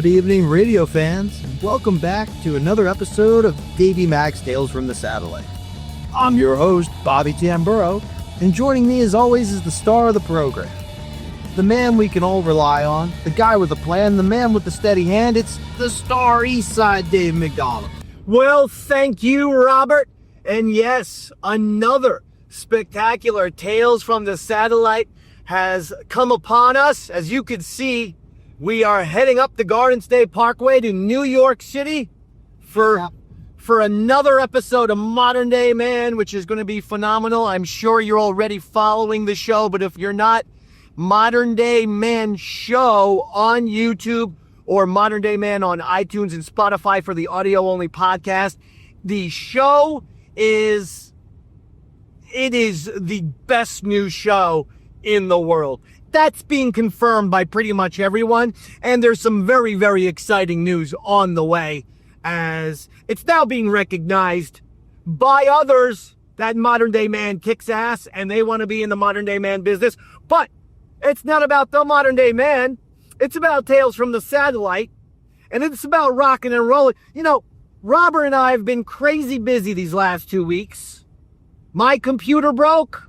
Good evening, radio fans, and welcome back to another episode of Davey Mac's Tales from the Satellite. I'm your host, Bobby Tamburo, and joining me as always is the star of the program. The man we can all rely on, the guy with a plan, the man with the steady hand, it's the star Eastside Dave McDonald. Well, thank you, Robert. And yes, another spectacular Tales from the Satellite has come upon us. As you can see, we are heading up the Garden State Parkway to New York City for another episode of Modern Day Man, which is going to be phenomenal. I'm sure you're already following the show, but if you're not, Modern Day Man Show on YouTube or Modern Day Man on iTunes and Spotify for the audio-only podcast. The show is the best new show in the world. That's being confirmed by pretty much everyone, and there's some very, very exciting news on the way, as it's now being recognized by others that Modern Day Man kicks ass, and they want to be in the Modern Day Man business. But it's not about the Modern Day Man. It's about Tales from the Satellite, and it's about rocking and rolling. You know, Robert and I have been crazy busy these last 2 weeks. My computer broke.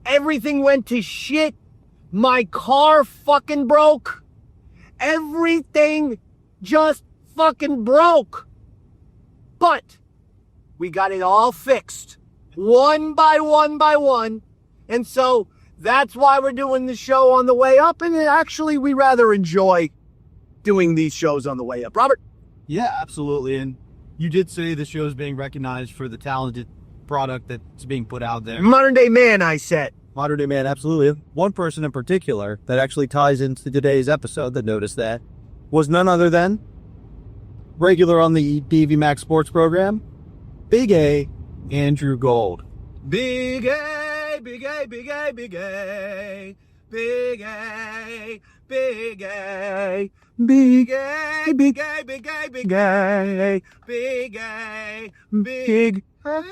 Everything went to shit. My car fucking broke. Everything just fucking broke. But we got it all fixed. One by one by one. And so that's why we're doing the show on the way up. And actually, we rather enjoy doing these shows on the way up. Robert? Yeah, absolutely. And you did say the show is being recognized for the talented product that's being put out there. Modern Day Man, I said. Modern Day Man, absolutely. One person in particular that actually ties into today's episode that noticed that was none other than regular on the Davey Mac Sports program, Big A, Andrew Gold. Big A, Big A, Big A, Big A, Big A, Big A, Big A, Big A, Big A, Big A, Big A, Big A.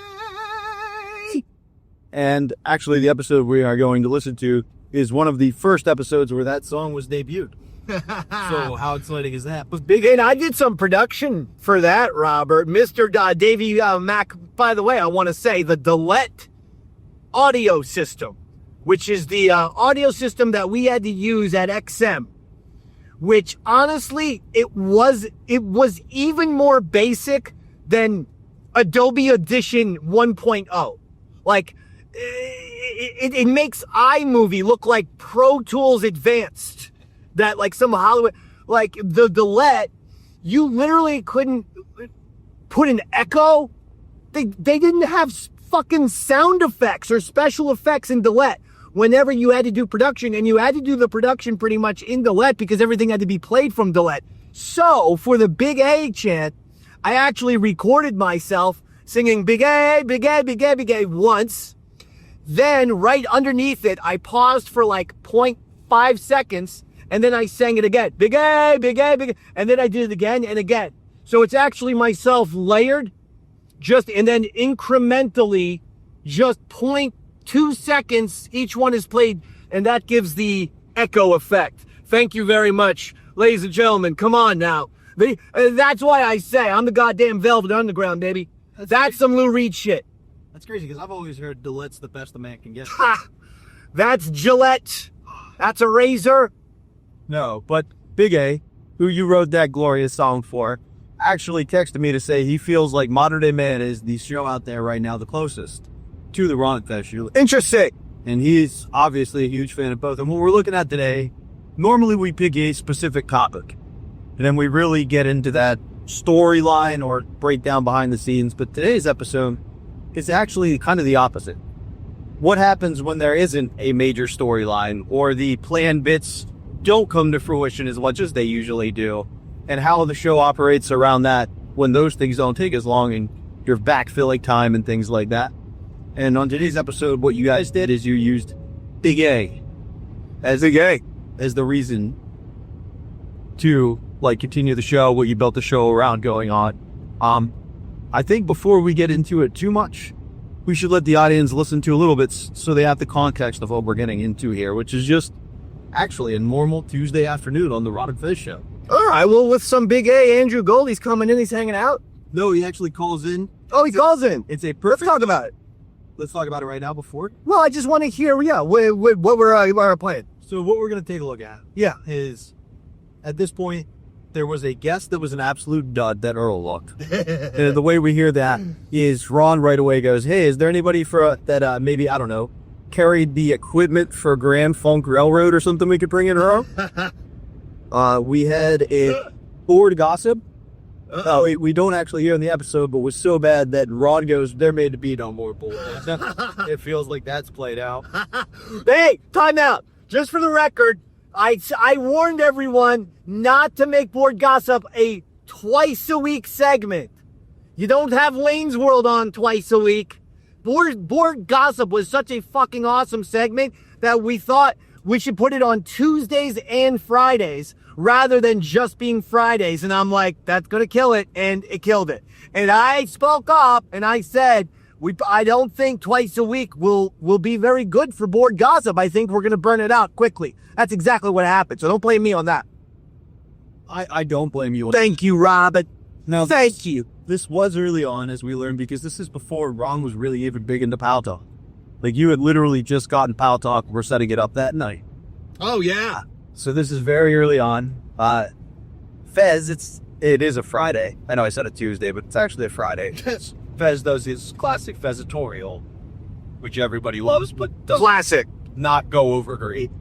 And actually, the episode we are going to listen to is one of the first episodes where that song was debuted. So how exciting is that? Was Big A, and I did some production for that, Robert. Mr. Davey Mac, by the way, I want to say the LVIII audio system, which is the audio system that we had to use at XM, which honestly, it was even more basic than Adobe Audition 1.0. Like, it makes iMovie look like Pro Tools Advanced. That like some Hollywood, like the LVIII, you literally couldn't put an echo. They didn't have fucking sound effects or special effects in LVIII whenever you had to do production, and you had to do the production pretty much in LVIII because everything had to be played from LVIII. So for the Big A chant, I actually recorded myself singing Big A, Big A, Big A, Big A once. Then right underneath it, I paused for like 0.5 seconds, and then I sang it again. Big A, Big A, Big A. And then I did it again and again. So it's actually myself layered, and then incrementally, just 0.2 seconds, each one is played, and that gives the echo effect. Thank you very much, ladies and gentlemen. Come on now. That's why I say I'm the goddamn Velvet Underground, baby. That's some Lou Reed shit. That's crazy, because I've always heard LVIII's the best a man can get. Ha! That's Gillette. That's a razor. No, but Big A, who you wrote that glorious song for, actually texted me to say he feels like Modern Day Man is the show out there right now the closest to the Ron Fest. Interesting. And he's obviously a huge fan of both. And what we're looking at today, normally we pick a specific topic, and then we really get into that storyline or breakdown behind the scenes. But today's episode is actually kind of the opposite. What happens when there isn't a major storyline, or the planned bits don't come to fruition as much as they usually do, and how the show operates around that when those things don't take as long and you're backfilling time and things like that. And on today's episode, what you guys did is you used Big A as the reason to continue the show, what you built the show around going on. I think before we get into it too much, we should let the audience listen to a little bit so they have the context of what we're getting into here, which is just actually a normal Tuesday afternoon on the Ron and Fizz show. All right, well, with some Big A, Andrew Goldie's coming in. He's hanging out. No, he actually calls in. Oh, he calls in. It's a Let's perfect. talk about it. Let's talk about it right now before. Well, I just want to hear, what we're playing. So what we're going to take a look at Yeah. is, at this point, there was a guest that was an absolute dud that Earl looked. And the way we hear that is Ron right away goes, hey, is there anybody that maybe, I don't know, carried the equipment for Grand Funk Railroad or something we could bring in, Earl? We had a board gossip. We don't actually hear in the episode, but was so bad that Ron goes, they're made to be no more board. It feels like that's played out. Hey, time out. Just for the record, I warned everyone not to make Board Gossip a twice-a-week segment. You don't have Wayne's World on twice a week. Board Gossip was such a fucking awesome segment that we thought we should put it on Tuesdays and Fridays rather than just being Fridays. And I'm like, that's going to kill it. And it killed it. And I spoke up and I said, I don't think twice a week will be very good for Board Gossip. I think we're going to burn it out quickly. That's exactly what happened. So don't blame me on that. I don't blame you. Thank you, Robert. Now, Thank you. This was early on, as we learned, because this is before Ron was really even big into Pal Talk. Like, you had literally just gotten Pal Talk. We're setting it up that night. Oh, yeah. So this is very early on. Fez, it is a Friday. I know I said a Tuesday, but it's actually a Friday. Fez does his classic Fezatorial, which everybody loves, but does Classic. not go over great.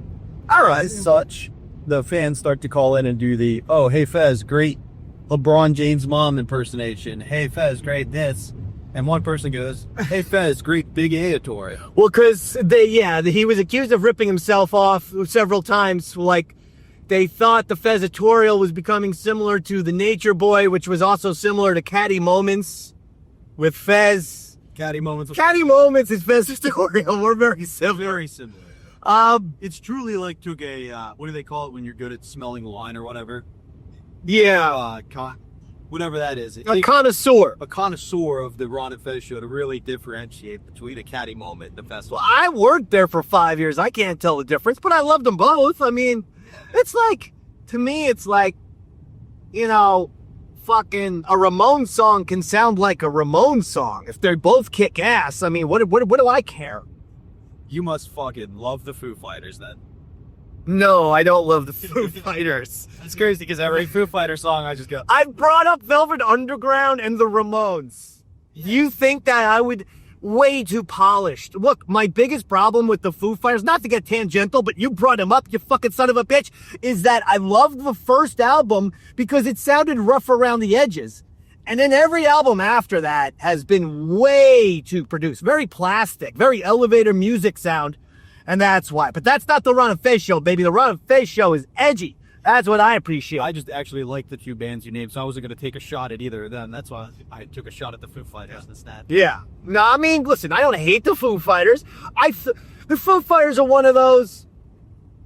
All right. As such, the fans start to call in and do the, oh, hey, Fez, great LeBron James mom impersonation. Hey, Fez, great this. And one person goes, hey, Fez, great Big A-atorial. Well, because he was accused of ripping himself off several times. Like, they thought the Fezatorial was becoming similar to the Nature Boy, which was also similar to Caddy Moments with Fez. Caddy Moments. Caddy Moments is Fezatorial. We're very similar. Very similar. It's truly like took a, what do they call it when you're good at smelling wine or whatever? Yeah. Whatever that is. A connoisseur. A connoisseur of the Ron and Fez show to really differentiate between a Caddy Moment and the festival. Well, I worked there for 5 years. I can't tell the difference, but I loved them both. I mean, it's like, to me, it's like, fucking a Ramones song can sound like a Ramones song. If they both kick ass, I mean, what do I care? You must fucking love the Foo Fighters then. No, I don't love the Foo Fighters. It's crazy because every Foo Fighter song I just go, I've brought up Velvet Underground and the Ramones. Do you think that I would... Way too polished. Look, my biggest problem with the Foo Fighters, not to get tangential, but you brought him up, you fucking son of a bitch, is that I loved the first album because it sounded rough around the edges. And then every album after that has been way too produced. Very plastic, very elevator music sound. And that's why. But that's not the Ron and Fez show, baby. The Ron and Fez show is edgy. That's what I appreciate. I just actually like the two bands you named, so I wasn't going to take a shot at either of them. That's why I took a shot at the Foo Fighters instead. Yeah. No, I mean, listen, I don't hate the Foo Fighters. The Foo Fighters are one of those,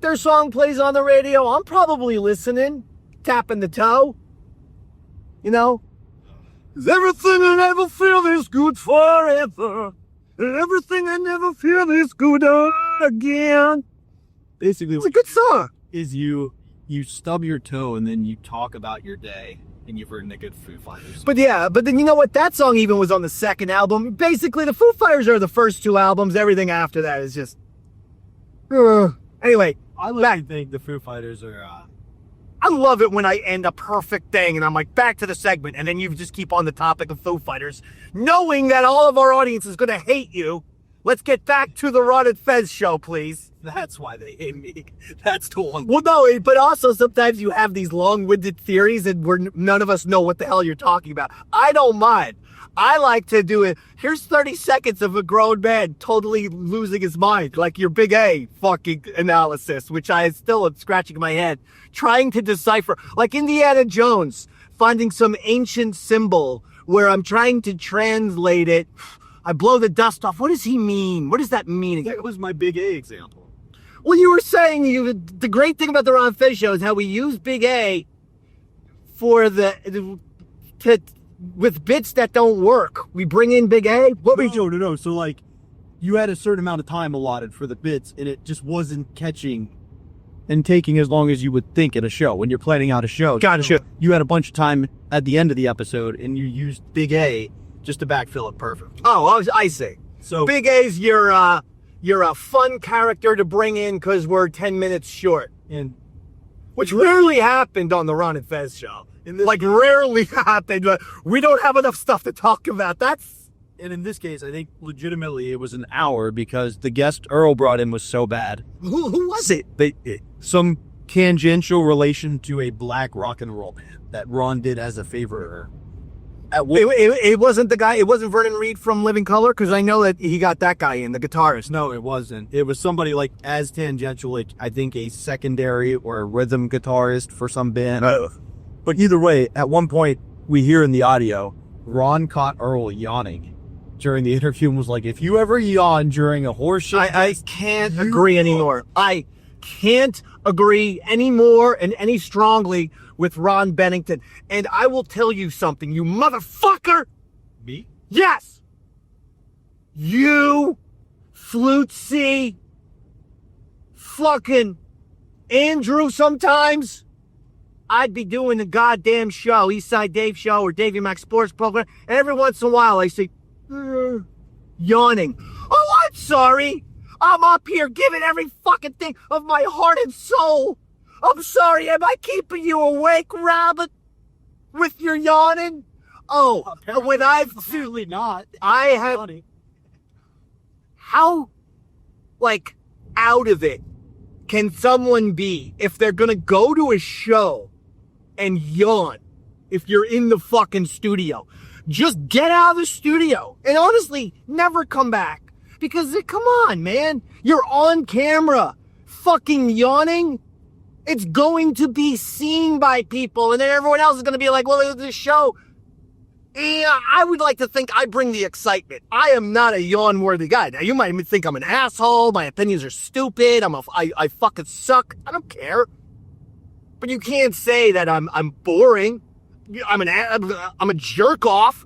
their song plays on the radio, I'm probably listening, tapping the toe. You know? 'Cause everything I never feel is good forever. And everything I never feel is good again. Basically, It's a good song. Is you stub your toe and then you talk about your day and you've written a good Foo Fighters. But then you know what? That song even was on the second album. Basically, the Foo Fighters are the first two albums. Everything after that is just... Anyway, I like to think the Foo Fighters are... I love it when I end a perfect thing and I'm like, back to the segment, and then you just keep on the topic of Foo Fighters, knowing that all of our audience is going to hate you. Let's get back to the Ron and Fez show, please. That's why they hate me. That's the one. Well, no, but also sometimes you have these long-winded theories and none of us know what the hell you're talking about. I don't mind. I like to do it. Here's 30 seconds of a grown man totally losing his mind, like your Big A fucking analysis, which I still am scratching my head, trying to decipher. Like Indiana Jones, finding some ancient symbol where I'm trying to translate it. I blow the dust off. What does he mean? What does that mean? That was my Big A example. Well, you were saying the great thing about the Ron Fez show is how we use Big A for with bits that don't work. We bring in Big A. No. So like, you had a certain amount of time allotted for the bits, and it just wasn't catching and taking as long as you would think at a show when you're planning out a show. Gotcha. You had a bunch of time at the end of the episode, and you used Big A just to backfill it perfect. Oh, I see. So Big A's you're a fun character to bring in because we're 10 minutes short. and Which rarely happened on the Ron and Fez show. Rarely happened. We don't have enough stuff to talk about. and in this case, I think legitimately it was an hour because the guest Earl brought in was so bad. Who was it? Some tangential relation to a black rock and roll band that Ron did as a favor. It wasn't the guy. It wasn't Vernon Reid from Living Color, because I know that he got that guy in, the guitarist. No, it wasn't. It was somebody like as tangential, like I think a secondary or a rhythm guitarist for some band. But either way, at one point we hear in the audio, Ron caught Earl yawning during the interview and was like, "If you ever yawn during a horse show, I can't agree anymore. I can't agree anymore and any strongly with Ron Bennington. And I will tell you something, you motherfucker. Me? Yes. You flutesy fucking Andrew sometimes. I'd be doing the goddamn show, Eastside Dave show or Davey Mac Sports Program, and every once in a while I say, yawning. Oh, I'm sorry. I'm up here giving every fucking thing of my heart and soul. I'm sorry, am I keeping you awake, Robert? With your yawning? Oh, when I've... Absolutely not. I have... Funny. How, out of it can someone be if they're gonna go to a show and yawn if you're in the fucking studio? Just get out of the studio and honestly, never come back. Because, come on, man. You're on camera fucking yawning. It's going to be seen by people, and then everyone else is going to be like, well, it's this show. Yeah, I would like to think I bring the excitement. I am not a yawn-worthy guy. Now, you might think I'm an asshole, my opinions are stupid, I fucking suck. I don't care. But you can't say that I'm boring. I'm a jerk-off.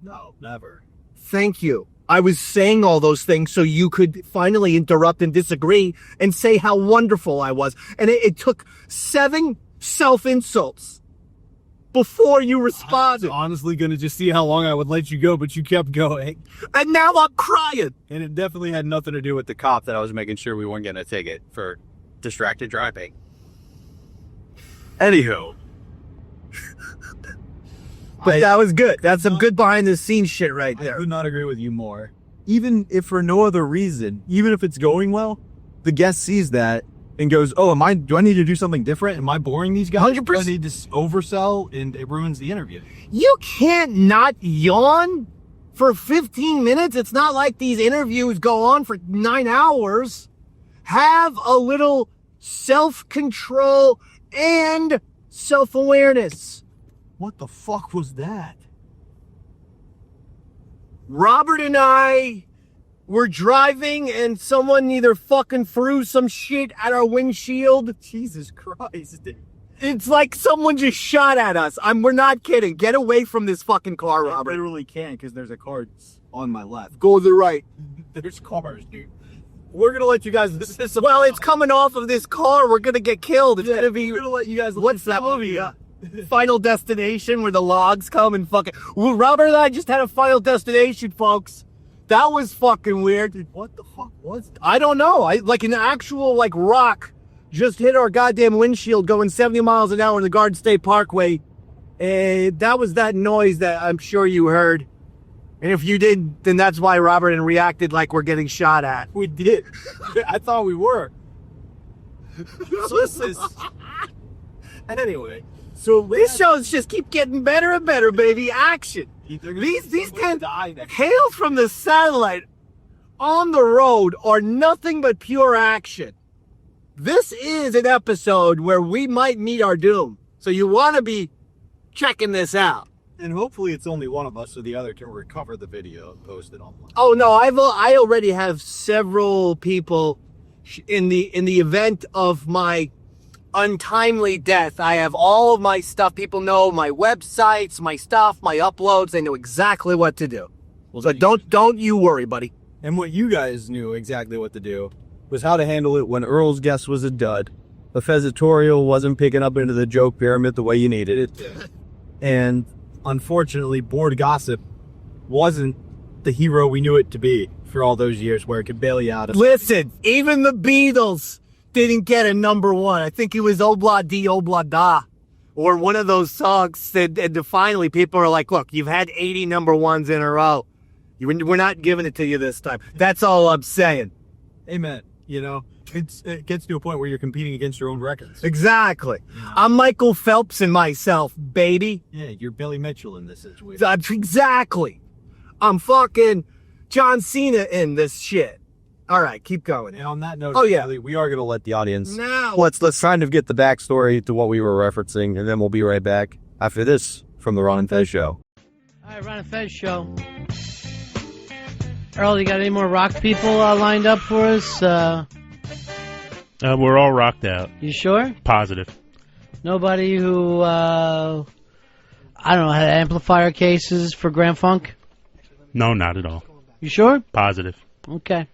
No, never. Thank you. I was saying all those things so you could finally interrupt and disagree and say how wonderful I was. And it took 7 self-insults before you responded. I was honestly going to just see how long I would let you go, but you kept going. And now I'm crying. And it definitely had nothing to do with the cop that I was making sure we weren't getting a ticket for distracted driving. Anywho. But that was good. That's some good behind-the-scenes shit right I there. could not agree with you more. Even if for no other reason, even if it's going well, the guest sees that and goes, "Oh, do I need to do something different? Am I boring these guys? 100%. Do I need to oversell?" And it ruins the interview. You can't not yawn for 15 minutes. It's not like these interviews go on for 9 hours. Have a little self-control and self-awareness. What the fuck was that? Robert and I were driving and someone either fucking threw some shit at our windshield. Jesus Christ. It's like someone just shot at us. We're not kidding. Get away from this fucking car, I Robert. literally can't because there's a car on my left. Go to the right. There's cars, dude. We're going to let you guys... Well, it's coming off of this car. We're going to get killed. It's going to be... We're going to let you guys... What's that movie? Final Destination, where the logs come and fucking... Well, Robert and I just had a Final Destination, folks. That was fucking weird. Dude, what the fuck was that? I don't know. An actual, rock just hit our goddamn windshield going 70 miles an hour in the Garden State Parkway. And that was that noise that I'm sure you heard. And if you did, then that's why Robert and reacted like we're getting shot at. We did. I thought we were. Anyway. So These shows just keep getting better and better, baby. Action. These 10 hail from the satellite on the road are nothing but pure action. This is an episode where we might meet our doom. So you want to be checking this out. And hopefully it's only one of us so the other can recover the video and post it online. Oh no, I already have several people in the event of my untimely death. I have all of my stuff. People know my websites, my stuff, my uploads. They know exactly what to do. Well, So don't you worry, buddy. And what you guys knew exactly what to do was how to handle it when Earl's Guest was a dud. The Fezzatorial wasn't picking up into the joke pyramid the way you needed it. And unfortunately, Board Gossip wasn't the hero we knew it to be for all those years where it could bail you out of. Listen, even the Beatles didn't get a number one. I think it was Obla Di Obla Da, or one of those songs that, and finally people are like, look, you've had 80 number ones in a row. We're not giving it to you this time. That's all I'm saying. Amen. You know, it gets to a point where you're competing against your own records. Exactly. I'm Michael Phelps and myself, baby. Yeah, you're Billy Mitchell in this situation. Exactly. I'm fucking John Cena in this shit. All right, keep going. And on that note, we are going to let the audience. Now Let's kind of get the backstory to what we were referencing, and then we'll be right back after this from the Ron and Fez Show. All right, Ron and Fez Show. Earl, you got any more rock people lined up for us? We're all rocked out. You sure? Positive. Nobody who, I don't know, had amplifier cases for Grand Funk? No, not at all. You sure? Positive. Okay.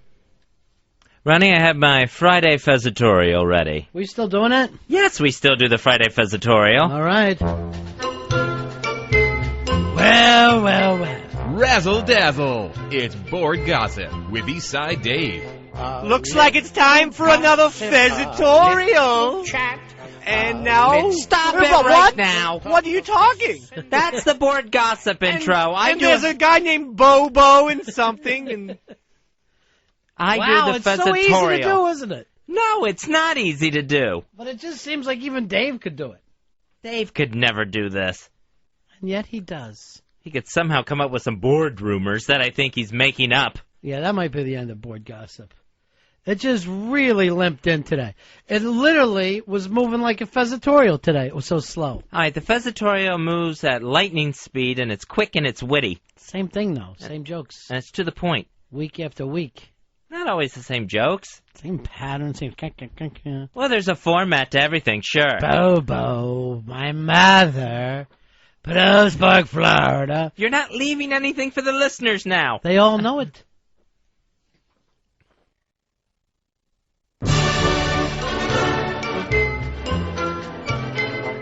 Ronnie, I have my Friday Fezzatorial ready. We still doing it? Yes, we still do the Friday Fezzatorial. All right. Well. Razzle dazzle. It's Board Gossip with Eastside Dave. looks like it's time for another Fezzatorial. And now... Stop it right now. What are you talking? That's the Board Gossip intro. There's a guy named Bobo and something, and... I wow, do the it's Fezzatorial. so easy to do, isn't it? No, it's not easy to do. But it just seems like even Dave could do it. Dave could never do this. And yet he does. He could somehow come up with some board rumors that I think he's making up. Yeah, that might be the end of Board Gossip. It just really limped in today. It literally was moving like a Fezzatorial today. It was so slow. All right, the Fezzatorial moves at lightning speed, and it's quick and it's witty. Same thing, though. Same jokes. And it's to the point. Week after week. Not always the same jokes. Same pattern, same... Well, there's a format to everything, sure. Bobo, my mother, Petersburg, Florida. You're not leaving anything for the listeners now. They all know it.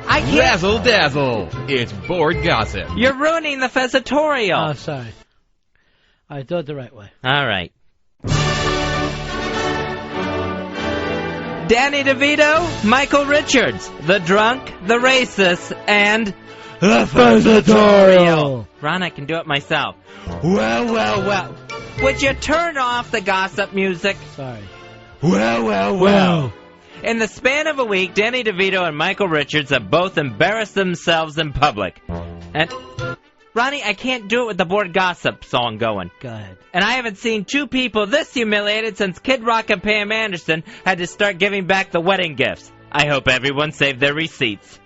I can't... Razzle dazzle. It's Board Gossip. You're ruining the Fezzatorial. Oh, sorry. I do it the right way. All right. Danny DeVito, Michael Richards, the drunk, the racist, and the Fezzatorial. Ron, I can do it myself. Well. Would you turn off the gossip music? Sorry. Well. In the span of a week, Danny DeVito and Michael Richards have both embarrassed themselves in public. And Ronnie, I can't do it with the Board Gossip song going. Go ahead. And I haven't seen two people this humiliated since Kid Rock and Pam Anderson had to start giving back the wedding gifts. I hope everyone saved their receipts.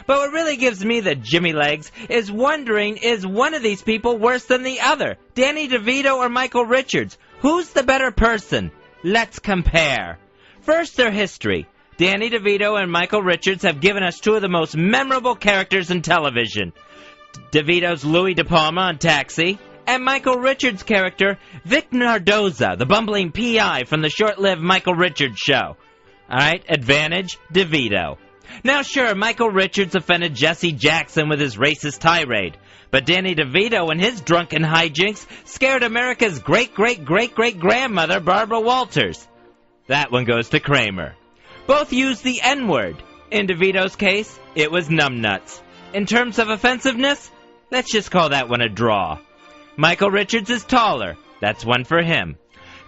But what really gives me the jimmy legs is wondering, is one of these people worse than the other? Danny DeVito or Michael Richards? Who's the better person? Let's compare. First, their history. Danny DeVito and Michael Richards have given us two of the most memorable characters in television. DeVito's Louis De Palma on Taxi, and Michael Richards' character, Vic Nardoza, the bumbling PI from the short-lived Michael Richards show. Alright, advantage, DeVito. Now sure, Michael Richards offended Jesse Jackson with his racist tirade, but Danny DeVito and his drunken hijinks scared America's great-great-great-great-grandmother, Barbara Walters. That one goes to Kramer. Both used the N-word. In DeVito's case, it was numbnuts. In terms of offensiveness, let's just call that one a draw. Michael Richards is taller. That's one for him.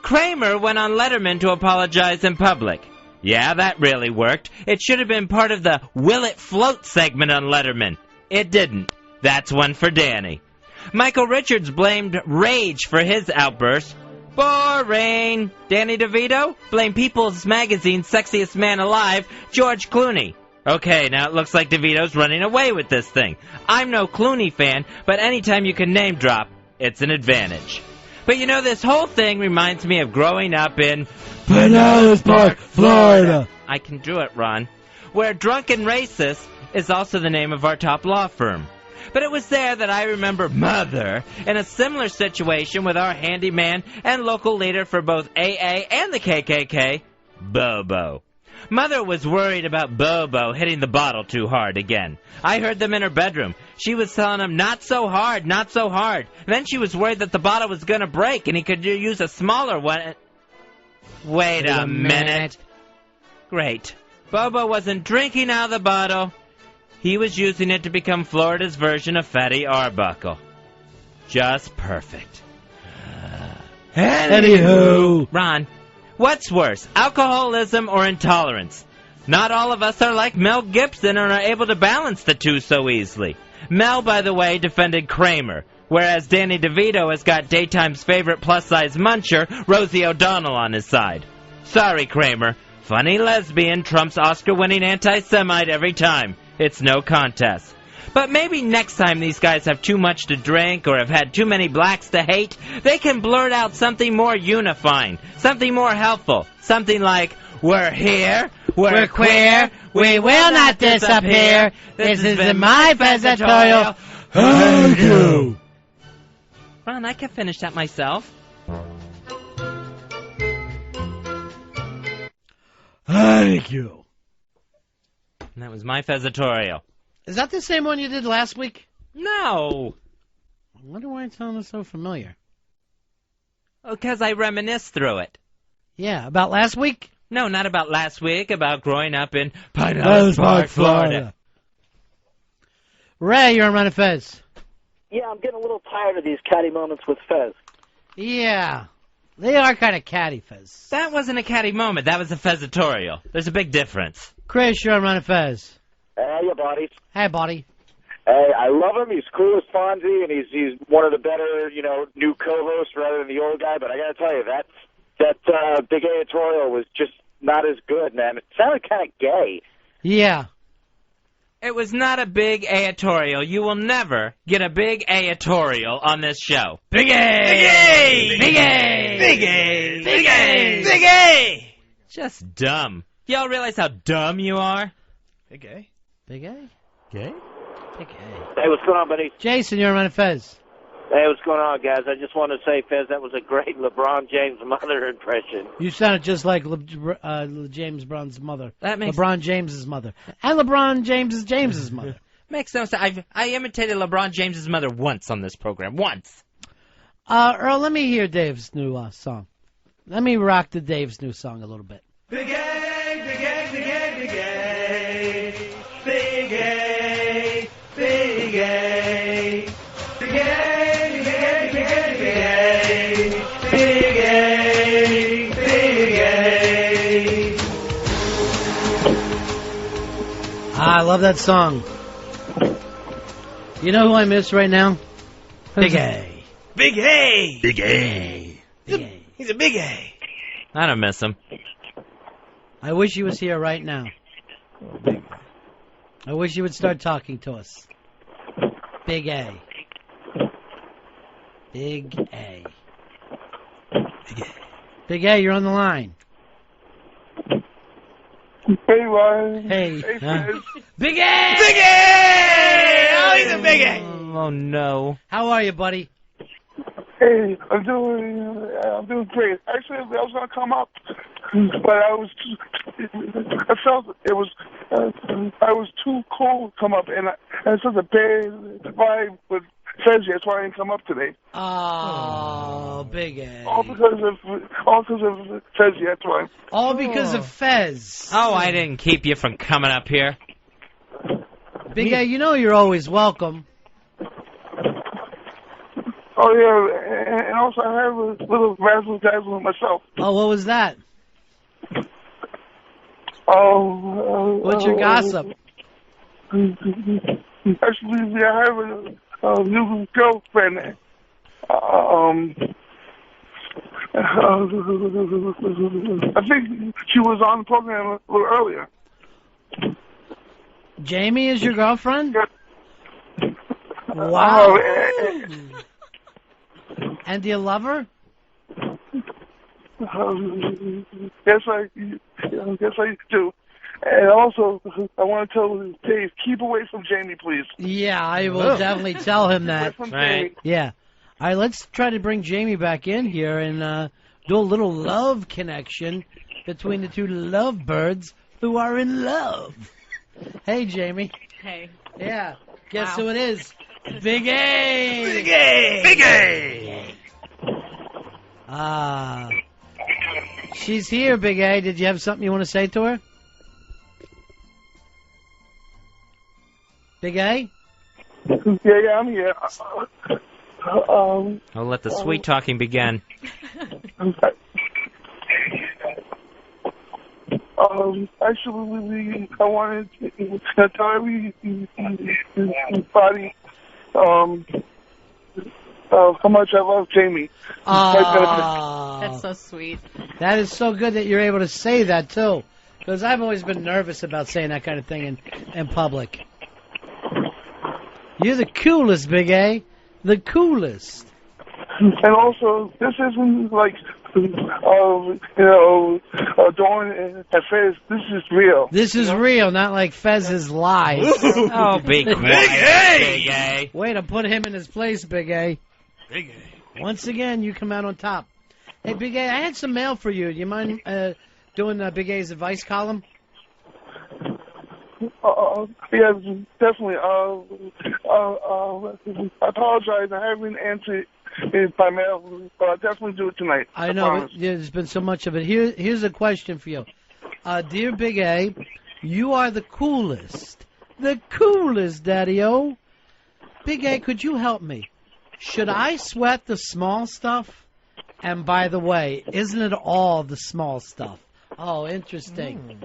Kramer went on Letterman to apologize in public. Yeah, that really worked. It should have been part of the Will It Float segment on Letterman. It didn't. That's one for Danny. Michael Richards blamed rage for his outburst. Boring. Danny DeVito blamed People's Magazine's sexiest man alive, George Clooney. Okay, now it looks like DeVito's running away with this thing. I'm no Clooney fan, but anytime you can name drop, it's an advantage. But you know, this whole thing reminds me of growing up in Pinellas Park, Florida. I can do it, Ron. Where Drunken Racist is also the name of our top law firm. But it was there that I remember Mother in a similar situation with our handyman and local leader for both AA and the KKK, Bobo. Mother was worried about Bobo hitting the bottle too hard again. I heard them in her bedroom. She was telling him, not so hard, not so hard. And then she was worried that the bottle was going to break and he could use a smaller one. Wait a minute. Great. Bobo wasn't drinking out of the bottle. He was using it to become Florida's version of Fatty Arbuckle. Just perfect. Anywho. Ron, what's worse, alcoholism or intolerance? Not all of us are like Mel Gibson and are able to balance the two so easily. Mel, by the way, defended Kramer, whereas Danny DeVito has got daytime's favorite plus-size muncher, Rosie O'Donnell, on his side. Sorry, Kramer. Funny lesbian trumps Oscar-winning anti-Semite every time. It's no contest. But maybe next time these guys have too much to drink or have had too many blacks to hate, they can blurt out something more unifying, something more helpful, something like, we're here, we're queer, we will not disappear, this is my Fezzatorial. Thank you. Ron, I can finish that myself. Thank you. And that was my Fezzatorial. Is that the same one you did last week? No! I wonder why it sounded so familiar. Because I reminisced through it. Yeah, about last week? No, not about last week, about growing up in Pinellas Park, Florida. Ray, you're on Run of Fez. Yeah, I'm getting a little tired of these catty moments with Fez. Yeah, they are kind of catty, Fez. That wasn't a catty moment, that was a Fezzatorial. There's a big difference. Chris, you're on Run of Fez. Hey, you buddies. Hey, buddy. Hey, I love him. He's cool as Fonzie, and he's one of the better, new co-hosts rather than the old guy. But I got to tell you, that big editorial was just not as good, man. It sounded kind of gay. Yeah. It was not a big editorial. You will never get a big editorial on this show. Big A! Big A! Big A! Big A! Big A! Big A! Just dumb. Y'all realize how dumb you are? Big A. Big A? Gay? Big A. Hey, what's going on, buddy? Jason, you're on Run of Fez. Hey, what's going on, guys? I just want to say, Fez, that was a great LeBron James' mother impression. You sounded just like James Brown's mother. That makes LeBron James's mother. And LeBron James's mother. makes no sense. I imitated LeBron James's mother once on this program. Once. Earl, let me hear Dave's new song. Let me rock the Dave's new song a little bit. Big A, big A, big A, big A, big A, big A, big A, big A, big A, big A, big A. I love that song. You know who I miss right now? Big A. Big A. Big A. Big A. He's a big A. I don't miss him. I wish he was here right now. I wish he would start talking to us. Big A. Big A. Big A. Big A, you're on the line. Hey, Ryan. Hey. Huh? Big A! Big A! Oh, he's a big A. Oh, no. How are you, buddy? Hey, I'm doing great. Actually, I was gonna come up, but I felt it was, I was too cold to come up, and I had such a bad vibe with Fez. That's why I didn't come up today. Oh, Big A. All because of Fez. That's why. All because of Fez. Oh, I didn't keep you from coming up here. Big A, you know you're always welcome. Oh yeah, and also I have a little razzle dazzle myself. Oh, what was that? What's your gossip? Actually, yeah, I have a new girlfriend. I think she was on the program a little earlier. Jamie is your girlfriend? Wow. And do you love her? Yes, I do. And also, I want to tell Dave, keep away from Jamie, please. Yeah, I will definitely tell him that. Right. Yeah. All right, let's try to bring Jamie back in here and do a little love connection between the two lovebirds who are in love. Hey, Jamie. Hey. Yeah. Guess Wow. who it is? Big A. Big A. Big A. Ah. She's here, Big A. Did you have something you want to say to her? Big A? Yeah, I'm here. I'll let the sweet talking begin. Actually, I wanted to tell everybody how much I love Jamie. That's so sweet. That is so good that you're able to say that, too. Because I've always been nervous about saying that kind of thing in public. You're the coolest, Big A. The coolest. And also, this isn't like, doing at Fez. This is real. This is real, not like Fez's lies. Oh, be quiet, Big A. Way to put him in his place, Big A. Big A. Once again, you come out on top. Hey, Big A, I had some mail for you. Do you mind doing Big A's advice column? Yeah, definitely. I apologize. I haven't answered it by mail, but I'll definitely do it tonight. I know, promise. but there's been so much of it. Here's a question for you. Dear Big A, you are the coolest. The coolest, Daddy-O. Big A, could you help me? Should I sweat the small stuff? And by the way, isn't it all the small stuff? Oh, interesting.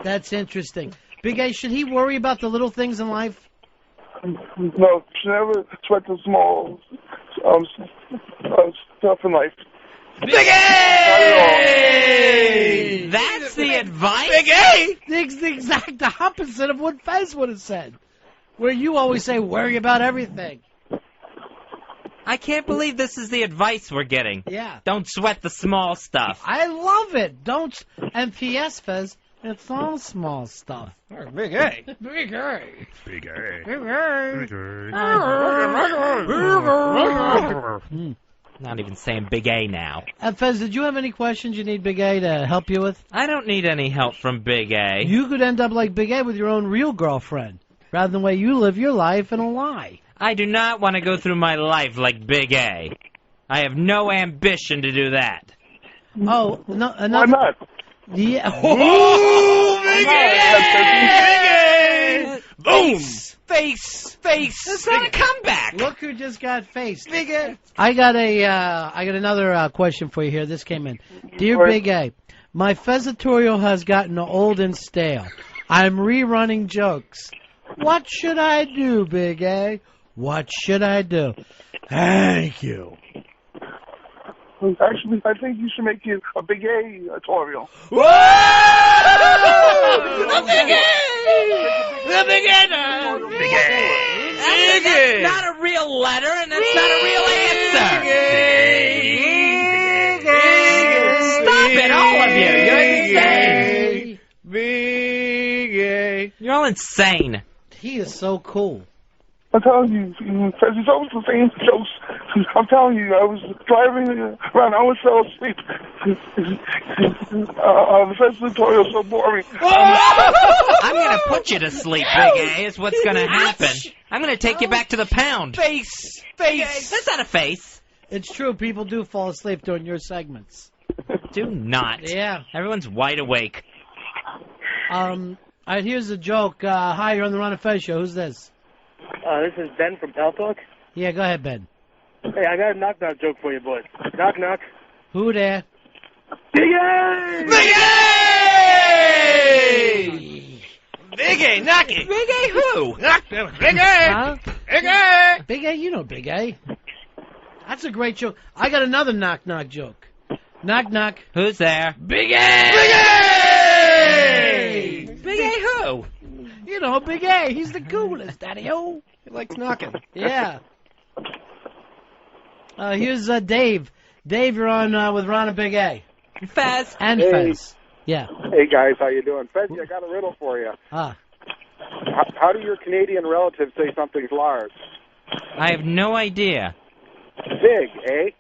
That's interesting. Big A, should he worry about the little things in life? No, should never sweat the small stuff in life. Big A! That's the advice? Big A! It's the exact opposite of what Fez would have said. Where you always say, worry about everything. I can't believe this is the advice we're getting. Yeah. Don't sweat the small stuff. I love it. Don't. And P.S., Fez, it's all small stuff. Big A. Big A. Big A. Big A. Not even saying Big A now. Fez, did you have any questions you need Big A to help you with? I don't need any help from Big A. You could end up like Big A with your own real girlfriend, rather than the way you live your life in a lie. I do not want to go through my life like Big A. I have no ambition to do that. Oh, no, Why not? Yeah. Oh, Big A! Big A! Boom! Face! It's not a comeback! Look who just got faced. Big A! I got another question for you here. This came in. Dear Big A, my Fezatorial has gotten old and stale. I'm rerunning jokes. What should I do, Big A? What should I do? Thank you. Actually, I think you should make it a Big A tutorial. Whoa! The Big A! The Big A! Big A! That's not a real letter, and that's not a real answer. Stop it, all of you. You're insane. Big A! You're all insane. He is so cool. I'm telling you, because it's always the same jokes. I'm telling you, I was driving around, I was so asleep. The first tutorial is so boring. I'm going to put you to sleep, Big A, is what's going to happen. I'm going to take you back to the pound. Face! That's not a face. It's true. People do fall asleep during your segments. Do not. Yeah. Everyone's wide awake. All right, here's a joke. Hi, you're on the Ron and Fez show. Who's this? This is Ben from Pal Talk. Yeah, go ahead, Ben. Hey, I got a knock-knock joke for you, boys. Knock-knock. Who there? Big A! Big A! Big A, knock it! Big A who? Knock it! Big A! Huh? Big A! Big A, you know Big A. That's a great joke. I got another knock-knock joke. Knock-knock. Who's there? Big A! Big A! Big A who? You know, Big A. He's the coolest, Daddy-O. He likes knocking. Yeah. Here's Dave. Dave, you're on with Ron and Big A. Fez. And Hey. Fez. Yeah. Hey guys, how you doing? Fez, I got a riddle for you. Ah. How do your Canadian relatives say something's large? I have no idea. Big, eh?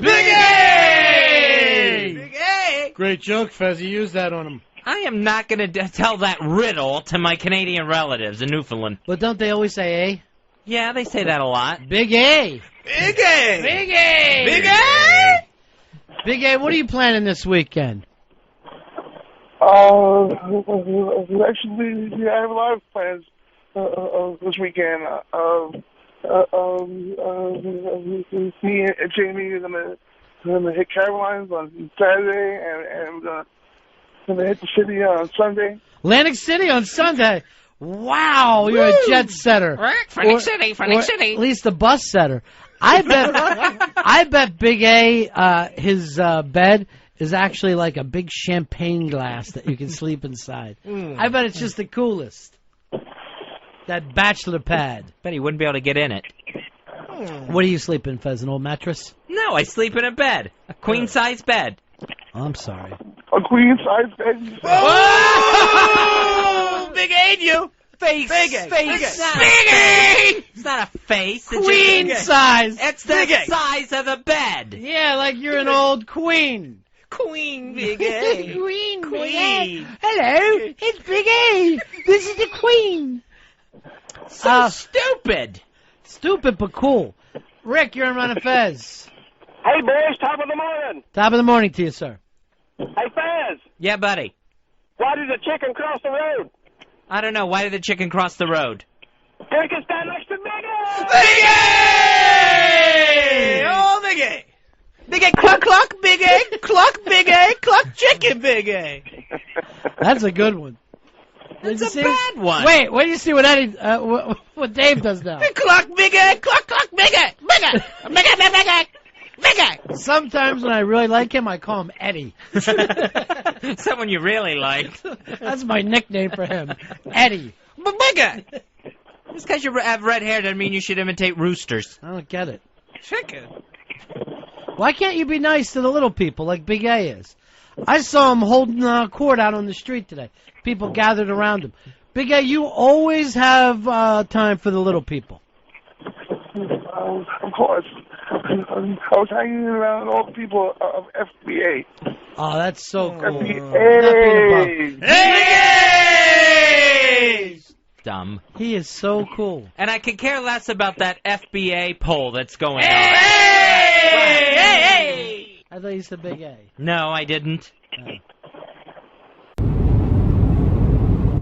Big A! Big A! Great joke, Fez. You used that on him. I am not going to tell that riddle to my Canadian relatives in Newfoundland. But don't they always say A? Yeah, they say that a lot. Big A. Big A. Big A. Big A. Big A, what are you planning this weekend? Actually, yeah, I have a lot of plans this weekend. Me and Jamie are gonna hit Caroline's on Saturday, and we're gonna hit the city on Sunday. Atlantic City on Sunday. Wow, you're a jet setter. Funny City. At least a bus setter. I bet Big A, his bed is actually like a big champagne glass that you can sleep inside. I bet it's just the coolest. That bachelor pad. Bet he wouldn't be able to get in it. What do you sleep in, Fez? An old mattress? No, I sleep in a bed. A queen-size bed. I'm sorry. A queen size bed. Oh! Big A, you. Face. Big A. Face. Big A. It's not a face. It's Queen size. It's the size of the bed. Yeah, like you're an old queen. Queen Big A. Queen. Queen. Hello, it's Big A. This is the queen. So stupid. Stupid but cool. Rick, you're on Run and Fez. Hey, boys, top of the morning. Top of the morning to you, sir. Hey, Fez, Yeah, buddy. why did the chicken cross the road? I don't know. Why did the chicken cross the road? So he can stand next to Big A. Big A. Oh, Big A. Big A, cluck, cluck, Big A. Cluck, Big A. Cluck, chicken, Big A. That's a good one. It's a bad one. Wait do you see what Eddie, what Dave does now? Cluck, Big A. Cluck, cluck, Big A. Big A. Big A, Big A. Big A. Sometimes when I really like him, I call him Eddie. Someone you really like. That's my nickname for him, Eddie. Big A. Just because you have red hair doesn't mean you should imitate roosters. I don't get it. Chicken. Why can't you be nice to the little people like Big A is? I saw him holding a cord out on the street today. People gathered around him. Big A, you always have time for the little people. Of course. I was hanging around all the people of FBA. Oh, that's so cool. FBA. Hey! Dumb. He is so cool. And I could care less about that FBA poll that's going on. Hey! I thought you said Big A. No, I didn't.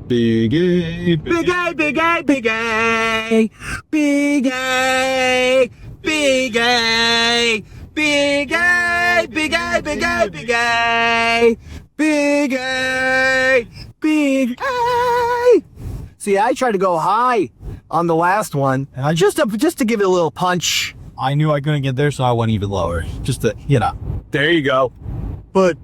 Big A, Big A, Big A, Big A. Big A. Big A. Big A. Big A, Big A, Big A. Big A. Big A. See, I tried to go high on the last one, just to give it a little punch. I knew I couldn't get there, so I went even lower. Just to, There you go. But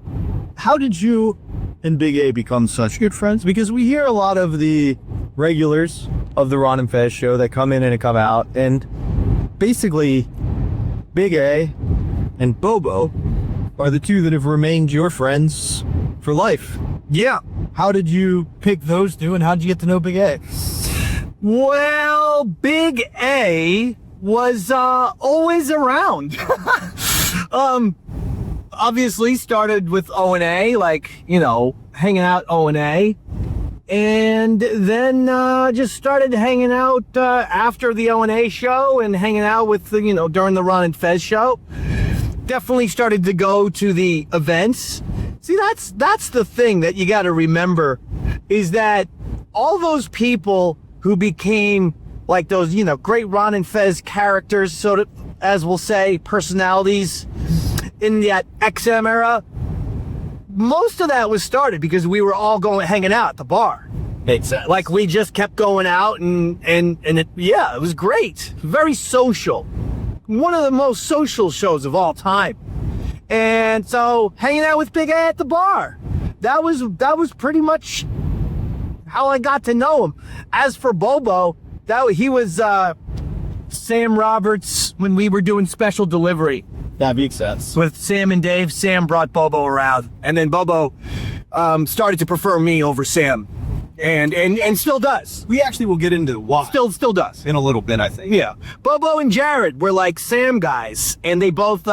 how did you and Big A become such good friends? Because we hear a lot of the regulars of the Ron and Fez show that come in and come out, and basically Big A and Bobo are the two that have remained your friends for life. Yeah. How did you pick those two, and how did you get to know Big A? Well, Big A was always around. Obviously started with O&A, hanging out O&A. And then just started hanging out after the O&A show and hanging out with, during the Ron and Fez show. Definitely started to go to the events. See, that's the thing that you got to remember, is that all those people who became like those, great Ron and Fez characters, as we'll say, personalities in that XM era, most of that was started because we were all hanging out at the bar. Makes sense. Like, we just kept going out and it was great. Very social. One of the most social shows of all time. And so, hanging out with Big A at the bar. That was pretty much how I got to know him. As for Bobo, he was Sam Roberts when we were doing special delivery. That makes sense. With Sam and Dave, Sam brought Bobo around. And then Bobo started to prefer me over Sam. And still does. We actually will get into why. Still does. In a little bit, I think. Yeah. Bobo and Jared were like Sam guys. And they both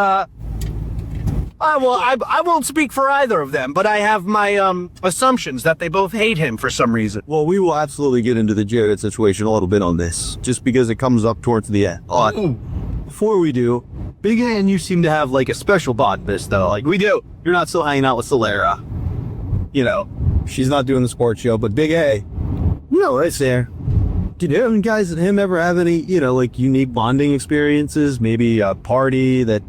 I won't speak for either of them, but I have my assumptions that they both hate him for some reason. Well, we will absolutely get into the Jared situation a little bit on this, just because it comes up towards the end. Before we do, Big A and you seem to have like a special bond this though. Like we do. You're not still hanging out with Solera. You know, she's not doing the sports show, but Big A, you know, right there. Did you guys and him ever have any, you know, like unique bonding experiences? Maybe a party that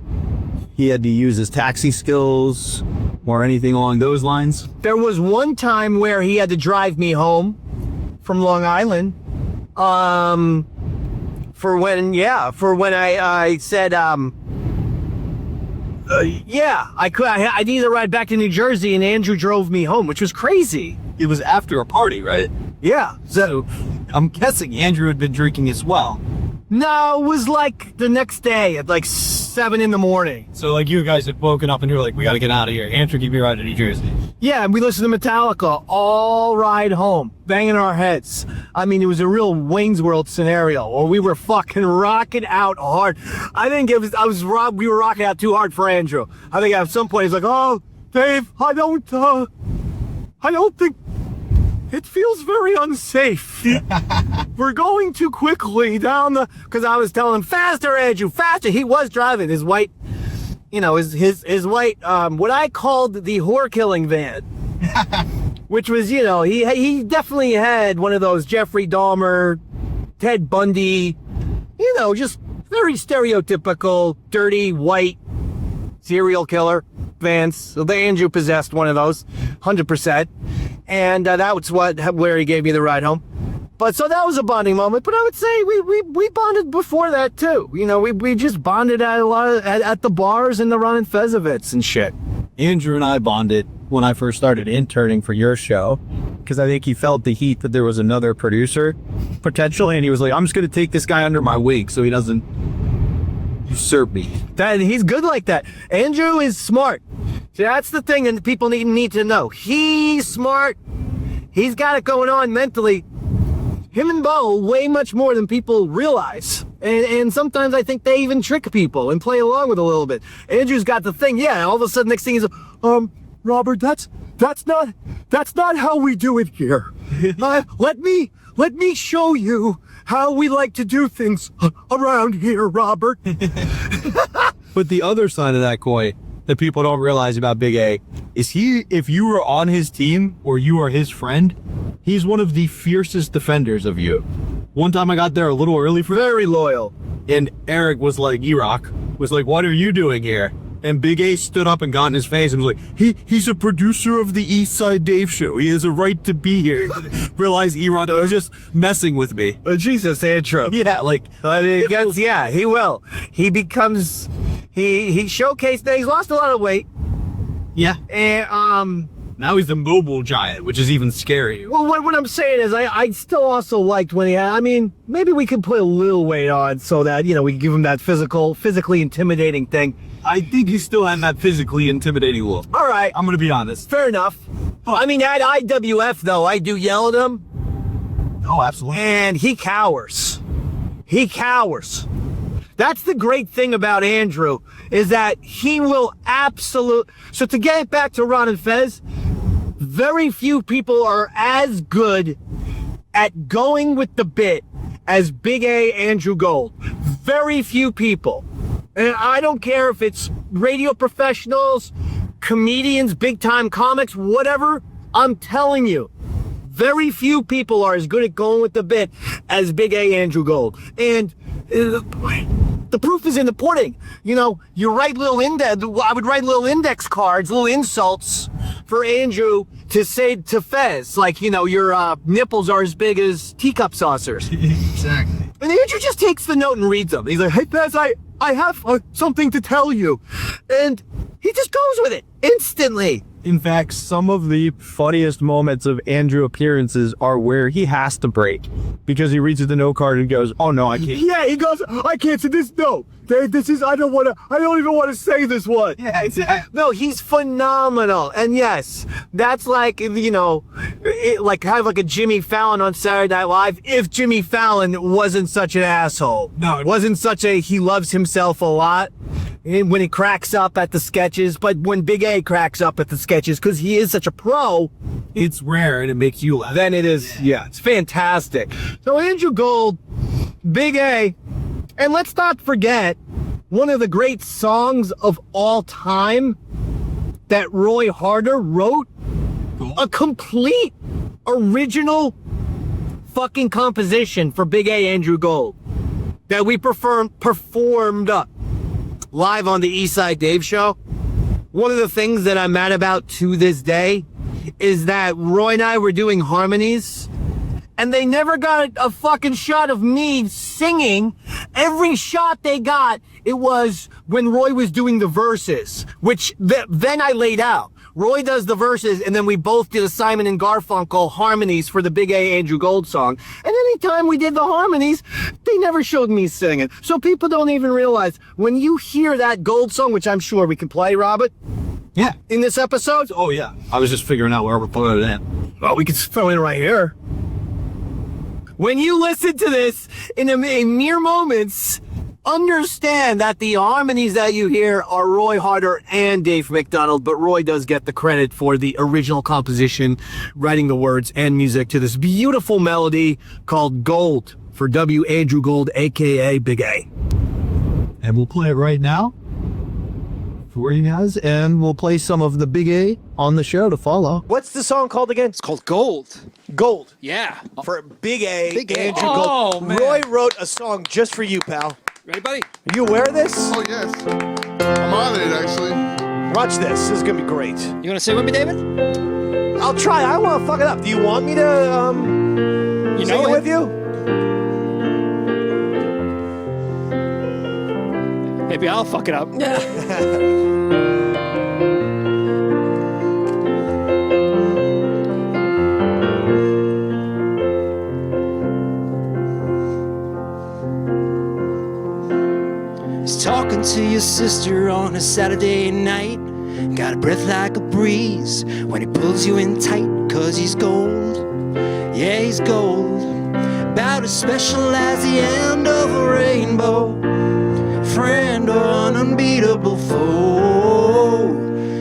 he had to use his taxi skills or anything along those lines? There was one time where he had to drive me home from Long Island. For when I said, I needed to ride back to New Jersey, and Andrew drove me home, which was crazy. It was after a party, right? Yeah. So I'm guessing Andrew had been drinking as well. No, it was like the next day at like 7 in the morning. So like you guys had woken up and you were like, we got to get out of here. Andrew, give me a ride to New Jersey. Yeah, and we listened to Metallica all ride home, banging our heads. I mean, it was a real Wayne's World scenario where we were fucking rocking out hard. I think we were rocking out too hard for Andrew. I think at some point he's like, oh, Dave, I don't think it feels very unsafe. We're going too quickly down because I was telling him, faster, Andrew, faster. He was driving his white, you know, his white, what I called the whore killing van, which was, you know, he definitely had one of those Jeffrey Dahmer, Ted Bundy, you know, just very stereotypical, dirty, white serial killer vans. So the Andrew possessed one of those, 100%. And that was where he gave me the ride home. But so that was a bonding moment. But I would say we bonded before that too. You know, we just bonded at at the bars and the Ron and Fez events and shit. Andrew and I bonded when I first started interning for your show, because I think he felt the heat that there was another producer potentially, and he was like, I'm just going to take this guy under my wing so he doesn't usurp me. He's good like that. Andrew is smart. See, that's the thing that people need to know. He's smart. He's got it going on mentally. Him and Bo way much more than people realize. And sometimes I think they even trick people and play along with a little bit. Andrew's got the thing. Yeah, all of a sudden next thing is, Robert, that's not how we do it here. Let me show you how we like to do things around here, Robert. But the other side of that coin that people don't realize about Big A is if you were on his team or you are his friend, he's one of the fiercest defenders of you. One time I got there a little early very loyal. And Eric was like, E-Rock was like, what are you doing here? And Big A stood up and got in his face and was like, he's a producer of the East Side Dave show. He has a right to be here. Realized E-Rock was just messing with me. Jesus, Andrew. Yeah, like, yeah, he will. He becomes, he showcased that he's lost a lot of weight. Yeah. And, now he's the mobile giant, which is even scary. Well, what I'm saying is I still also liked when maybe we could put a little weight on so that, you know, we can give him that physically intimidating thing. I think he still had that physically intimidating look. All right. I'm going to be honest. Fair enough. I mean, at IWF, though, I do yell at him. Oh, absolutely. And he cowers. That's the great thing about Andrew, is that he will So to get back to Ron and Fez, very few people are as good at going with the bit as Big A Andrew Gold. Very few people. And I don't care if it's radio professionals, comedians, big-time comics, whatever. I'm telling you, very few people are as good at going with the bit as Big A Andrew Gold. And the proof is in the pudding. You know, I would write little index cards, little insults for Andrew to say to Fez, like, you know, your nipples are as big as teacup saucers. Exactly. And Andrew just takes the note and reads them. He's like, hey, Fez, I have something to tell you. And he just goes with it instantly. In fact, some of the funniest moments of Andrew appearances are where he has to break because he reads the note card and goes, oh no, I can't. Yeah, he goes, I can't say this. No, I don't even want to say this one. Yeah, exactly. No, he's phenomenal. And yes, that's like, you know, like kind of like a Jimmy Fallon on Saturday Night Live if Jimmy Fallon wasn't such an asshole. No, it wasn't such he loves himself a lot. when he cracks up at the sketches, but when Big A cracks up at the sketches, because he is such a pro, It's rare and it makes you laugh. then it is, yeah, it's fantastic. So Andrew Gold, Big A, and let's not forget one of the great songs of all time that Roy Harder wrote, a complete original fucking composition for Big A Andrew Gold that we performed live on the Eastside Dave show. One of the things that I'm mad about to this day is that Roy and I were doing harmonies and they never got a fucking shot of me singing. Every shot they got, it was when Roy was doing the verses, which then I laid out. Roy does the verses, and then we both did a Simon and Garfunkel harmonies for the Big A Andrew Gold song. And anytime we did the harmonies, they never showed me singing. So people don't even realize, when you hear that Gold song, which I'm sure we can play, Robert, Yeah. in this episode. Oh, yeah. I was just figuring out where we're putting it in. Well, we could throw it in right here. When you listen to this in mere moments, understand that the harmonies that you hear are Roy Harder and Dave McDonald, but Roy does get the credit for the original composition, writing the words and music to this beautiful melody called Gold for W. Andrew Gold, aka Big A. And we'll play it right now for you guys, and we'll play some of the Big A on the show to follow. What's the song called again? It's called Gold. Gold. Yeah. For Big A, Big A. Andrew Oh, Gold. man. Roy wrote a song just for you, pal. Ready, buddy? Are you aware of this? Oh, yes. I'm on it, actually. Watch this. This is going to be great. You want to sing with me, David? I'll try. I want to fuck it up. Do you want me to You sing know it it. with you? Maybe I'll fuck it up. He's talking to your sister on a Saturday night. Got a breath like a breeze when he pulls you in tight, 'cause he's gold. Yeah, he's gold. About as special as the end of a rainbow. Friend or an unbeatable foe.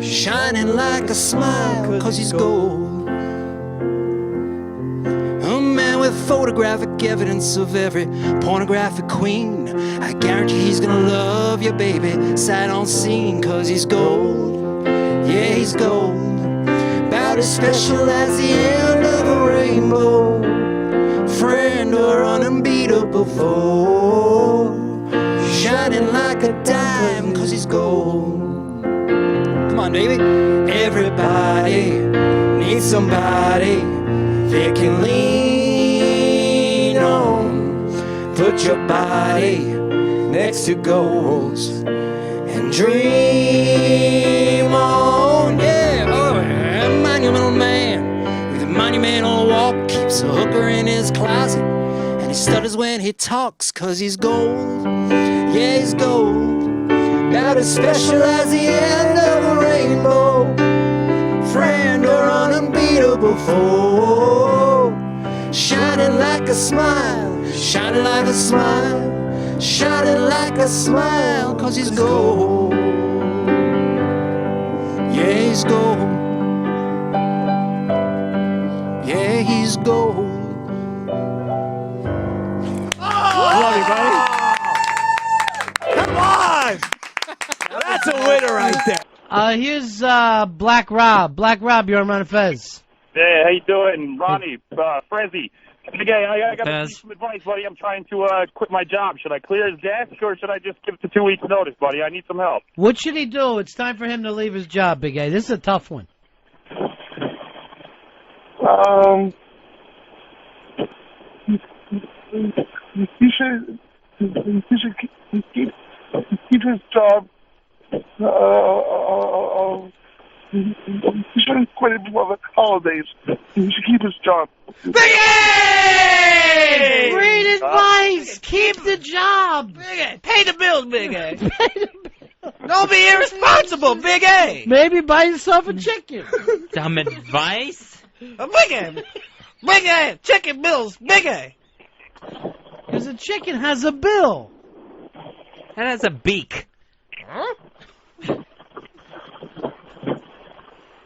Shining like a smile, 'cause he's gold. A man with photographic evidence of every pornographic queen. I guarantee he's gonna love you, baby, sight unseen, 'cause he's gold. Yeah, he's gold. About as special as the end of a rainbow. Friend or an unbeatable foe. Shining like a dime, 'cause he's gold. Come on, Davey. Everybody needs somebody they can lean on. Put your body next to gold's and dream on. Yeah, oh, a monumental man with a monumental walk keeps a hooker in his closet, and he stutters when he talks, 'cause he's gold. Yeah, he's gold. About as special as the end of a rainbow. Friend or an unbeatable foe. Shining like a smile, shining like a smile, shining like a smile, 'cause he's gold. Yeah, he's gold. Yeah, he's gold. Love you, buddy. Come on! That's a winner right there. Here's Black Rob. Black Rob, you're on Ron and Fez. Hey, how you doing? Ronnie, Frezzy. Hey, I got to need some advice, buddy. I'm trying to quit my job. Should I clear his desk, or should I just give it 2 weeks' notice, buddy? I need some help. What should he do? It's time for him to leave his job, Big A. This is a tough one. He should keep his job. He shouldn't quit it before the holidays. He should keep his job. Big A! Great advice! Keep the job! Big A. Pay the bills, Big A. Don't be irresponsible, Big A. Maybe buy yourself a chicken. Some advice? Big A. Big A. Chicken bills, Big A. Because a chicken has a bill. That has a beak.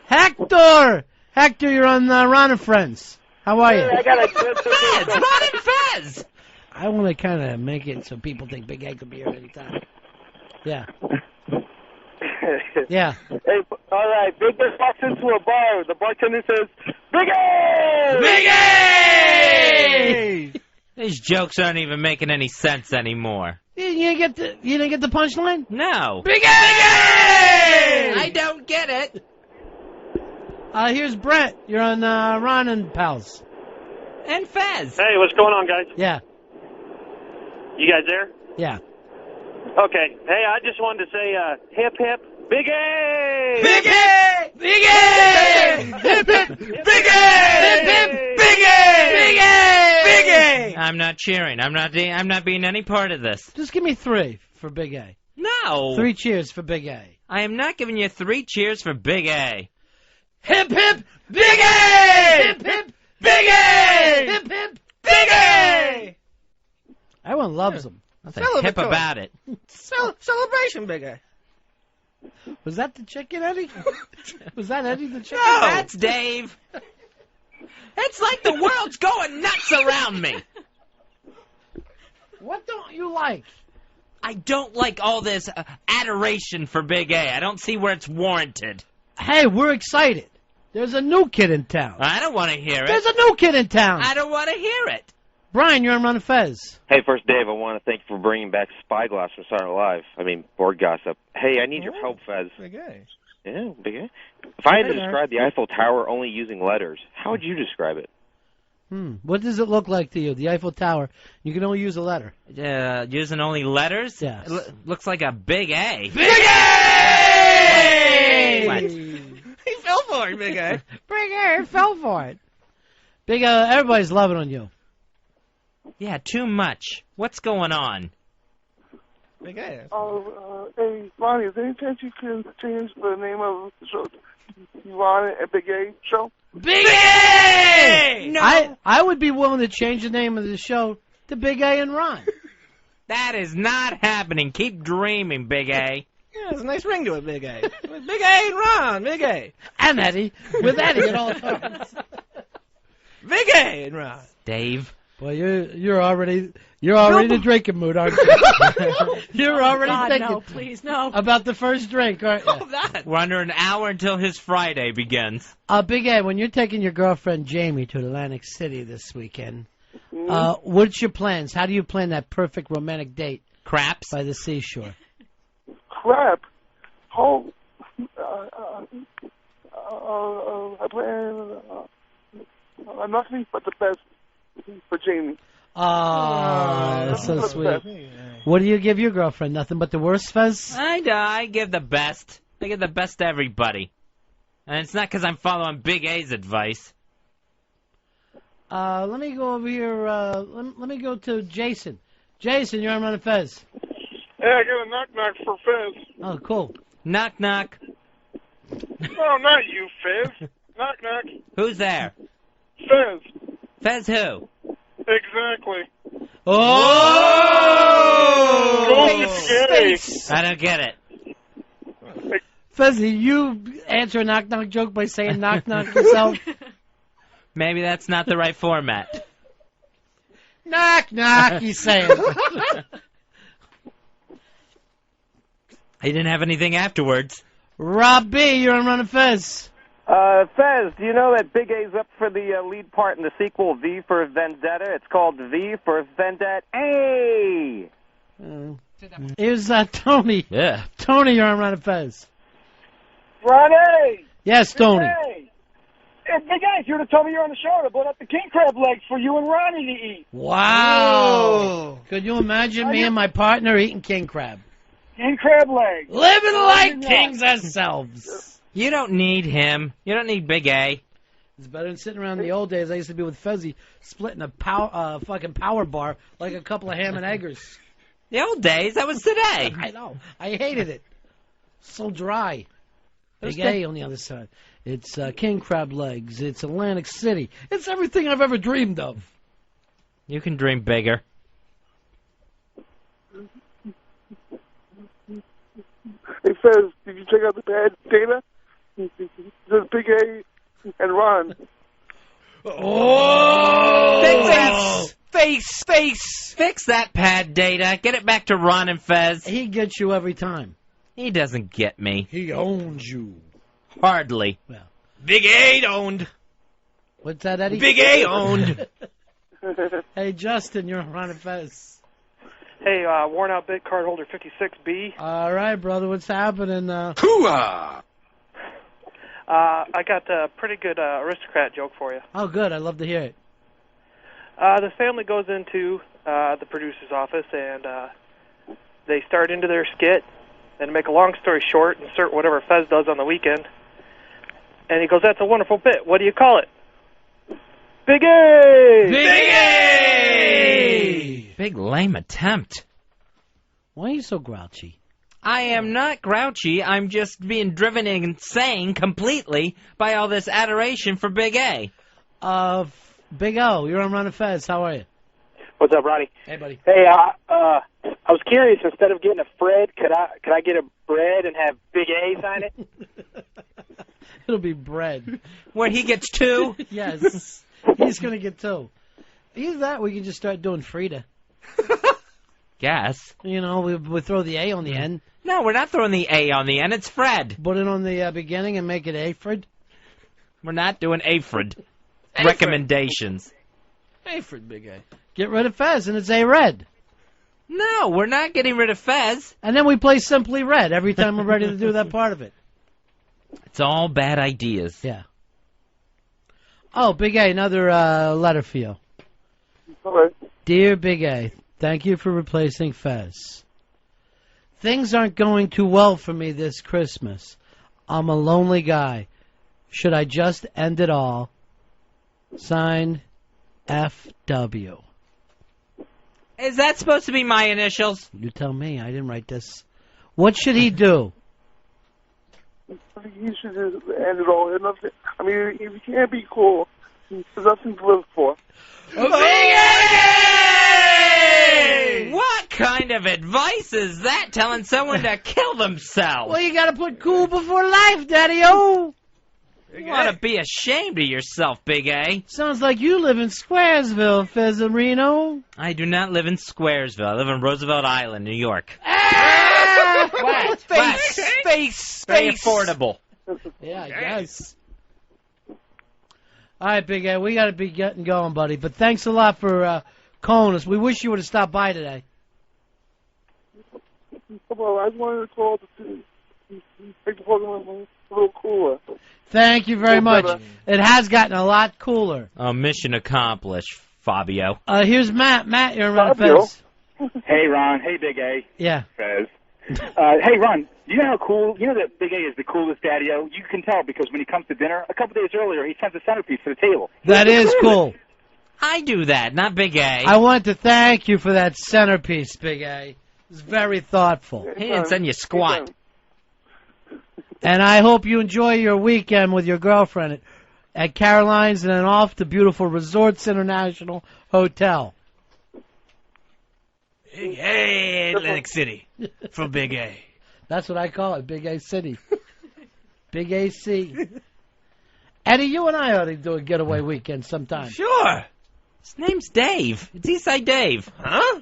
Hector! Hector, you're on Ron and Friends. How are you? I got a good Fez! Ron and Fez! I want to kind of make it so people think Big A could be here anytime. Yeah. Yeah. Hey, all right. Big A walks into a bar. The bartender says, "Big A! Big A! These jokes aren't even making any sense anymore. You didn't get the punchline? No. Big A! I don't get it. Here's Brett. You're on Ron and Pals. And Fez. Hey, what's going on, guys? Yeah. You guys there? Yeah. Okay. Hey, I just wanted to say, hip hip, Big A! Big A! Big A! Hip hip! Big A! Hip hip! Big A! Big A! Big A! I'm not cheering. I'm not being any part of this. Just give me 3 for Big A. No. 3 cheers for Big A. I am not giving you 3 cheers for Big A. Hip hip! Big A! Hip hip! Big A! Hip hip! Big A! Everyone loves him. Nothing hip about it. Celebration, Big A. Was that the chicken, Eddie? Was that Eddie the chicken? No, that's Dave. It's like the world's going nuts around me. What don't you like? I don't like all this adoration for Big A. I don't see where it's warranted. Hey, we're excited. There's a new kid in town. I don't want to hear it. There's a new kid in town. I don't want to hear it. Brian, you're on Ron and Fez. Hey, first, Dave, I want to thank you for bringing back Spyglass from Saturday Night Live. I mean, board gossip. Hey, I need your help, Fez. Big A. Yeah, Big A. If I had to describe the Eiffel Tower only using letters, how would you describe it? What does it look like to you? The Eiffel Tower. You can only use a letter. Using only letters? Yes. Looks like a Big A. Big A! What? He fell for it, Big A. Big A fell for it. Big everybody's loving on you. Yeah, too much. What's going on? Big A. Hey, Ronnie, is there any chance you can change the name of the show? Ron and Big A show? Big A! No. I would be willing to change the name of the show to Big A and Ron. That is not happening. Keep dreaming, Big A. Yeah, there's a nice ring to it, Big A. Big A and Ron, Big A. And Eddie. With Eddie at all times. Big A and Ron. Dave. Well, you're already in the drinking mood, aren't you? You're already thinking no, please, no. about the first drink, aren't you? We're under an hour until his Friday begins. Big A, when you're taking your girlfriend Jamie to Atlantic City this weekend, what's your plans? How do you plan that perfect romantic date? Craps by the seashore. Crap. Oh, I plan nothing but the best for Jamie. Oh, that's so sweet. What do you give your girlfriend? Nothing but the worst, Fez? I give the best. I give the best to everybody. And it's not because I'm following Big A's advice. Let me go over here. Let me go to Jason. Jason, you're on Ron and Fez. Hey, I got a knock-knock for Fez. Oh, cool. Knock, knock. No, not you, Fez. Knock-knock. Who's there? Fez. Fez who? Exactly. Oh! Space. I don't get it. Fezzy, you answer a knock-knock joke by saying knock-knock yourself? Maybe that's not the right format. Knock-knock, he's saying. He didn't have anything afterwards. Rob B., you're on Ron and Fez. Fez, do you know that Big A's up for the lead part in the sequel, V for Vendetta? It's called V for Vendetta. Hey! Here's Tony. Yeah. Tony, you're on Ron and Fez. Ronnie! Yes, Tony. Hey, Big A, you would have told me you're on the show to blow up the king crab legs for you and Ronnie to eat. Wow. Could you imagine me and my partner eating king crab? King crab legs. Living like kings ourselves. You don't need him. You don't need Big A. It's better than sitting around in the old days. I used to be with Fezzy, splitting a fucking power bar like a couple of ham and eggers. The old days? That was today. I know. I hated it. So dry. Big A on the other side. It's king crab legs. It's Atlantic City. It's everything I've ever dreamed of. You can dream bigger. Hey, Fez, did you check out the bad data? There's Big A and Ron. Oh! Fix that pad data. Get it back to Ron and Fez. He gets you every time. He doesn't get me. He owns you. Hardly. Well, Big A owned. what's that, Eddie? Big A owned. Hey, Justin, you're on Ron and Fez. Hey, worn out bit card holder 56B. All right, brother, what's happening? Hooah! I got a pretty good aristocrat joke for you. Oh, good. I'd love to hear it. The family goes into the producer's office and they start into their skit. And to make a long story short, insert whatever Fez does on the weekend. And he goes, "That's a wonderful bit. What do you call it?" Big A! Big A! Big lame attempt. Why are you so grouchy? I am not grouchy. I'm just being driven insane completely by all this adoration for Big A. Big O, you're on Ron and Fez. How are you? What's up, Ronnie? Hey, buddy. Hey, I was curious. Instead of getting a Fred, could I get a bread and have Big A sign it? It'll be bread. Where he gets 2? Yes. He's going to get 2. Either that, we can just start doing Frida. Guess. You know, we throw the A on the end. No, we're not throwing the A on the end. It's Fred. Put it on the beginning and make it Afred. We're not doing Afred. Recommendations. Afred, Big A. Get rid of Fez and it's A-Red. No, we're not getting rid of Fez. And then we play Simply Red every time we're ready to do that part of it. It's all bad ideas. Yeah. Oh, Big A, another letter for you. All right. Dear Big A, thank you for replacing Fez. Things aren't going too well for me this Christmas. I'm a lonely guy. Should I just end it all? Signed, F.W. Is that supposed to be my initials? You tell me. I didn't write this. What should he do? I think he should just end it all. I mean, if you can't be cool, there's nothing to live for. What kind of advice is that, telling someone to kill themselves? Well, you gotta put cool before life, Daddy-O. You ought to be ashamed of yourself, Big A. Sounds like you live in Squaresville, Fezzarino. I do not live in Squaresville. I live on Roosevelt Island, New York. What? Face. Very affordable. Yeah, I guess. All right, Big A, we got to be getting going, buddy. But thanks a lot for calling us. We wish you would have stopped by today. Well, I just wanted to call to make the program a little cooler. Thank you very much. It has gotten a lot cooler. Mission accomplished, Fabio. Here's Matt. Matt, you're around Fabio. Fez. Hey, Ron. Hey, Big A. Yeah. Fez. Hey, Ron, you know how cool, you know that Big A is the coolest daddy-o? You can tell because when he comes to dinner, a couple days earlier, he sends a centerpiece to the table. That is cool. I do that, not Big A. I want to thank you for that centerpiece, Big A. It's very thoughtful. He didn't send you squat. And I hope you enjoy your weekend with your girlfriend at Caroline's and then off to beautiful Resorts International Hotel. Big A, Atlantic City. From Big A. That's what I call it, Big A City. Big AC. Eddie, you and I ought to do a getaway weekend sometime. Sure. His name's Dave. It's Eastside Dave. Huh?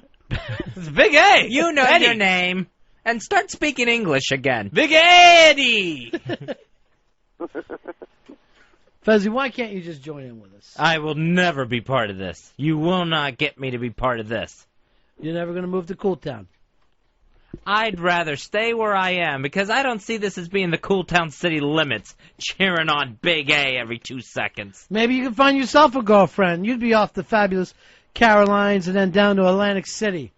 It's Big A. You know Eddie. your name. And start speaking English again. Big Eddie! Fuzzy, why can't you just join in with us? I will never be part of this. You will not get me to be part of this. You're never going to move to Cool Town. I'd rather stay where I am because I don't see this as being the Cool Town city limits, cheering on Big A every 2 seconds. Maybe you can find yourself a girlfriend. You'd be off the fabulous Carolines and then down to Atlantic City.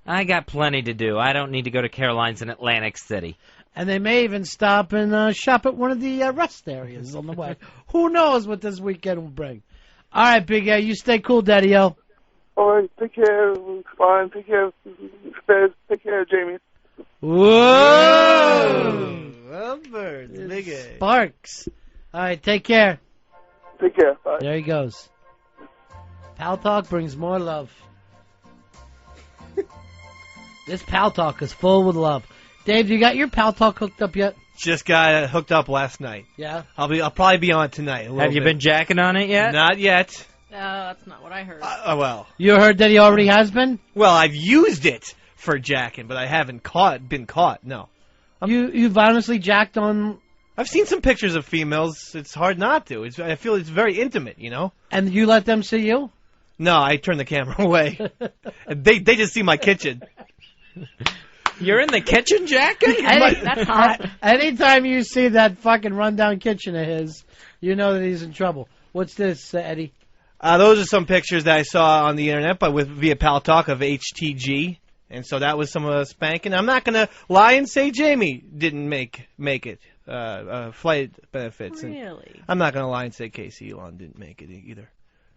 I got plenty to do. I don't need to go to Caroline's in Atlantic City. And they may even stop and shop at one of the rest areas on the way. Who knows what this weekend will bring. All right, Big A, you stay cool, Daddy-O. All right, take care, Ron. Take care, Fez. Take care, Jamie. Whoa! Lovebirds, Big A. Sparks. All right, take care. Take care. Bye. There he goes. Pal Talk brings more love. This Pal Talk is full with love. Dave, you got your Pal Talk hooked up yet? Just got hooked up last night. Yeah. I'll probably be on tonight. Have you been jacking on it yet? Not yet. No, that's not what I heard. Well. You heard that he already has been? Well, I've used it for jacking, but I haven't been caught. No. You've honestly jacked on. I've seen some pictures of females. It's hard not to. I feel it's very intimate, you know. And you let them see you? No, I turn the camera away. they just see my kitchen. You're in the kitchen, jacking? That's hot. Anytime you see that fucking rundown kitchen of his, you know that he's in trouble. What's this, Eddie? Those are some pictures that I saw on the internet, but via Pal Talk of HTG, and so that was some spanking. I'm not gonna lie and say Jamie didn't make it. Flight benefits. Really? And I'm not gonna lie and say Casey Elon didn't make it either.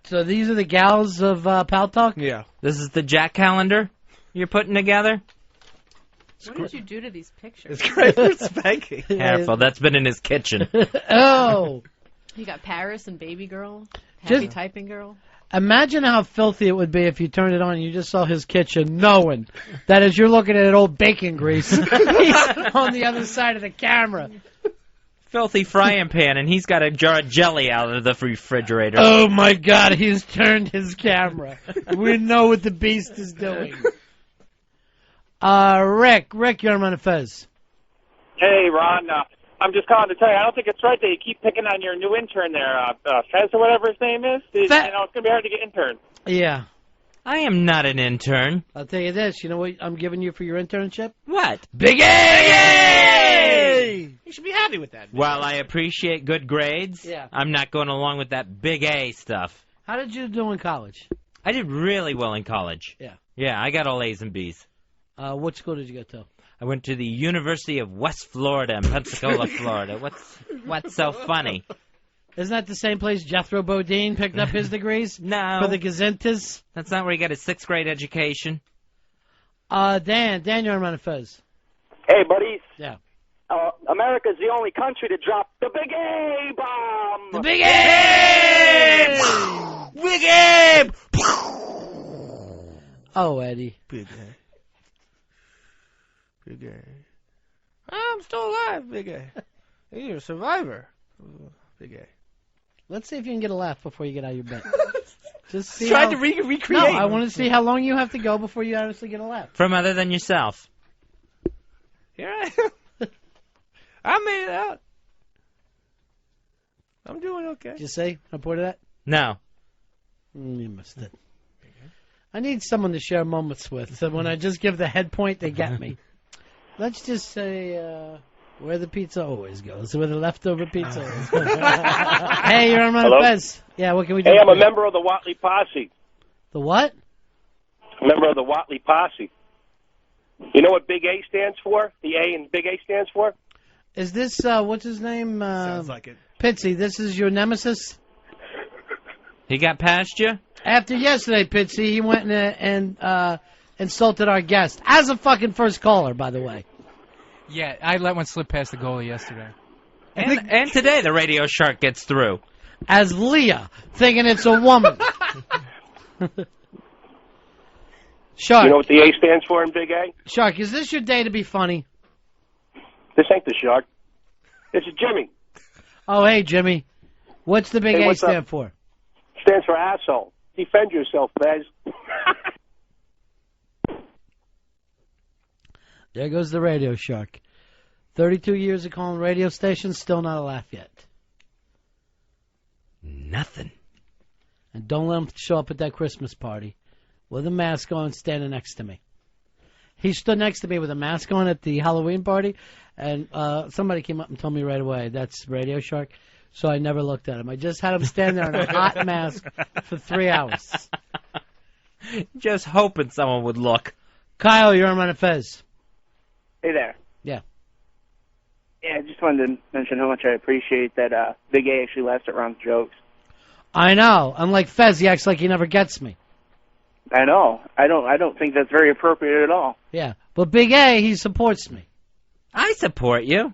So these are the gals of Pal Talk? Yeah. This is the jack calendar you're putting together? What did you do to these pictures? It's great for spanking. Careful, that's been in his kitchen. Oh. You got Paris and Baby Girl, Happy Typing Girl. Imagine how filthy it would be if you turned it on and you just saw his kitchen, knowing that as you're looking at old bacon grease, he's on the other side of the camera. Filthy frying pan, and he's got a jar of jelly out of the refrigerator. Oh, my God, he's turned his camera. We know what the beast is doing. Rick, you're on Fez. Hey, Ron. I'm just calling to tell you, I don't think it's right that you keep picking on your new intern there, Fez or whatever his name is. It's going to be hard to get intern. Yeah. I am not an intern. I'll tell you this. You know what I'm giving you for your internship? What? Big A! You should be happy with that. While I appreciate good grades, Yeah. I'm not going along with that big A stuff. How did you do in college? I did really well in college. Yeah. Yeah, I got all A's and B's. What school did you go to? I went to the University of West Florida in Pensacola, Florida. What's so funny? Isn't that the same place Jethro Bodine picked up his degrees? No. For the Gazintas? That's not where he got his 6th grade education. Dan, you're on Fez. Hey, buddies. Yeah. America's the only country to drop the Big A bomb. The Big A! Big A! Oh, Eddie. Big A. Big A. I'm still alive, Big A. You're a survivor. Big A. Let's see if you can get a laugh before you get out of your bed. Just see Try how... to recreate. No, I want to see how long you have to go before you honestly get a laugh. From other than yourself. Here I am. I made it out. I'm doing okay. Did you say report that? No. You missed it. I need someone to share moments with, so when I just give the head point, they get me. Let's just say where the pizza always goes, where the leftover pizza always goes. Hey, you're on Hello? Fez. Yeah, what can we do? Hey, I'm a member of the Watley Posse. The what? Member of the Watley Posse. You know what Big A stands for? The A in Big A stands for? Is this, what's his name? Sounds like it. Pitsy, this is your nemesis? He got past you? After yesterday, Pitsy, he went and insulted our guest. As a fucking first caller, by the way. Yeah, I let one slip past the goalie yesterday. And today the radio shark gets through. As Leah, thinking it's a woman. Shark. You know what the A stands for in Big A? Shark, is this your day to be funny? This ain't the Shark. This is Jimmy. Oh, hey, Jimmy. What's the big Hey, A what's stand up? for? Stands for asshole. Defend yourself, Fez. There goes the radio shark. 32 years of calling radio stations, still not a laugh yet. Nothing. And don't let him show up at that Christmas party with a mask on standing next to me. He stood next to me with a mask on at the Halloween party, and somebody came up and told me right away, that's Radio Shark. So I never looked at him. I just had him stand there in a hot mask for 3 hours. Just hoping someone would look. Kyle, you're on Fez. Hey there. Yeah. Yeah, I just wanted to mention how much I appreciate that Big A actually laughs at Ron's jokes. I know. Unlike Fez, he acts like he never gets me. I know. I don't think that's very appropriate at all. Yeah. But Big A, he supports me. I support you.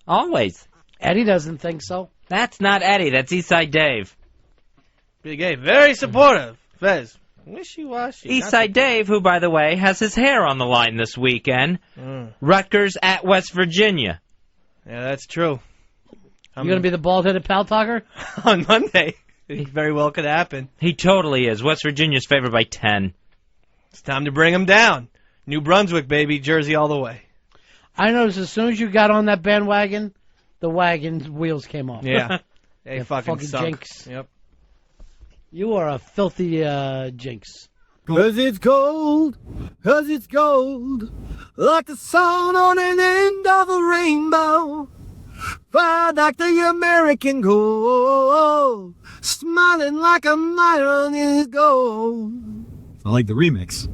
Always. Eddie doesn't think so. That's not Eddie. That's Eastside Dave. Big A, very supportive. Fez, Wishy-washy. Eastside Dave, who, by the way, has his hair on the line this weekend. Rutgers at West Virginia. Yeah, that's true. You going to be the bald-headed pal talker? On Monday. It very well could happen. He totally is. West Virginia's favored by 10. It's time to bring him down. New Brunswick, baby. Jersey all the way. I noticed as soon as you got on that bandwagon, the wagon's wheels came off. Yeah. They You fucking sunk. jinx. Yep. You are a filthy jinx. 'Cause it's gold, 'cause it's gold, like the sun on an end of a rainbow. Fly like the American gold, smiling like a knight in his gold. I like the remix.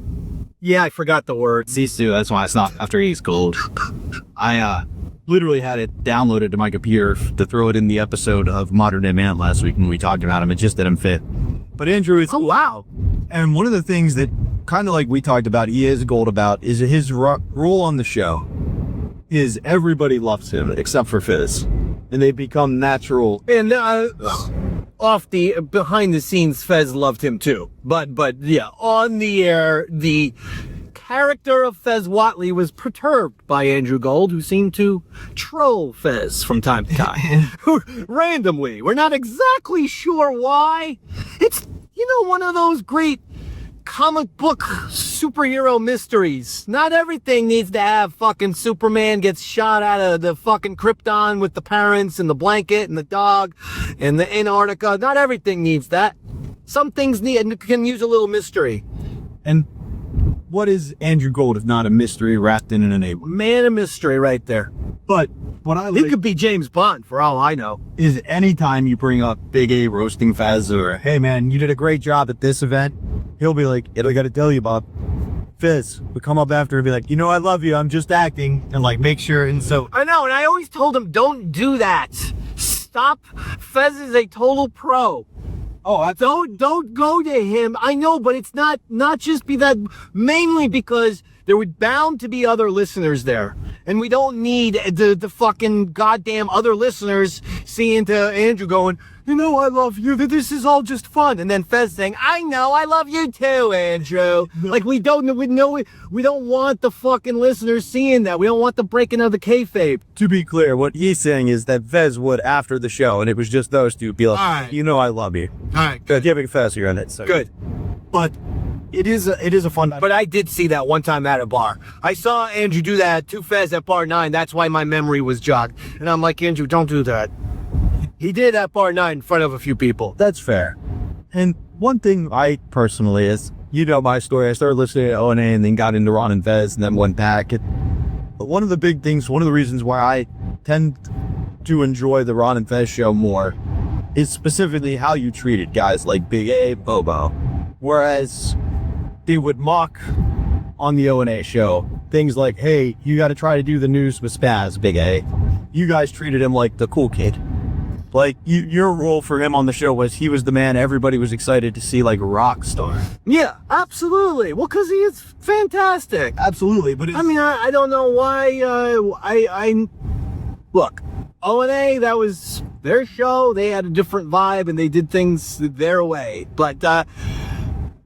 Yeah, I forgot the words. Sisu, that's why it's not after he's gold. I literally had it downloaded to my computer to throw it in the episode of Modern Day Man last week when we talked about him. It just didn't fit. But Andrew, it's... Oh, wow. And one of the things that, kind of like we talked about, he is gold about, is his role on the show is everybody loves him except for Fizz. And they become natural. And off the behind the scenes, Fez loved him too. But yeah, on the air, the character of Fez Whatley was perturbed by Andrew Gold, who seemed to troll Fez from time to time. Randomly. We're not exactly sure why. It's, one of those great comic book superhero mysteries. Not everything needs to have fucking Superman gets shot out of the fucking Krypton with the parents and the blanket and the dog and the Antarctica. Not everything needs that. Some things can use a little mystery. And what is Andrew Gold if not a mystery wrapped in an enabler? Man of mystery right there. But what I He could be James Bond for all I know. Is anytime you bring up Big A roasting Fez or, hey man, you did a great job at this event, he'll be like, I gotta tell you, Bob, Fizz would come up after and be like, I love you, I'm just acting, and like make sure. And so I know, and I always told him, don't do that. Stop. Fez is a total pro. Oh, don't go to him. I know, but it's not just be that, mainly because there were bound to be other listeners there. And we don't need the fucking goddamn other listeners seeing to Andrew going, I love you. This is all just fun. And then Fez saying, I know, I love you too, Andrew. Like we don't want the fucking listeners seeing that. We don't want the breaking of the kayfabe. to be clear, what he's saying is that Fez would, after the show, and it was just those two, be like, All right. I love you. All right, good. Giving Fez here on it. So good. But it is a fun night. But I did see that one time at a bar. I saw Andrew do that to Fez at Bar 9. That's why my memory was jogged. And I'm like, Andrew, don't do that. He did at Bar 9 in front of a few people. That's fair. And one thing I personally is, my story. I started listening to O&A and then got into Ron and Fez and then went back. But one of the big things, one of the reasons why I tend to enjoy the Ron and Fez show more is specifically how you treated guys like Big A, Bobo. Whereas they would mock on the O&A show things like, hey, you got to try to do the news with Spaz, Big A. You guys treated him like the cool kid. Like, your role for him on the show was he was the man everybody was excited to see, like, a rock star. Yeah, absolutely. Well, because he is fantastic. Absolutely, but I don't know why, look, O&A, that was their show. They had a different vibe, and they did things their way. But,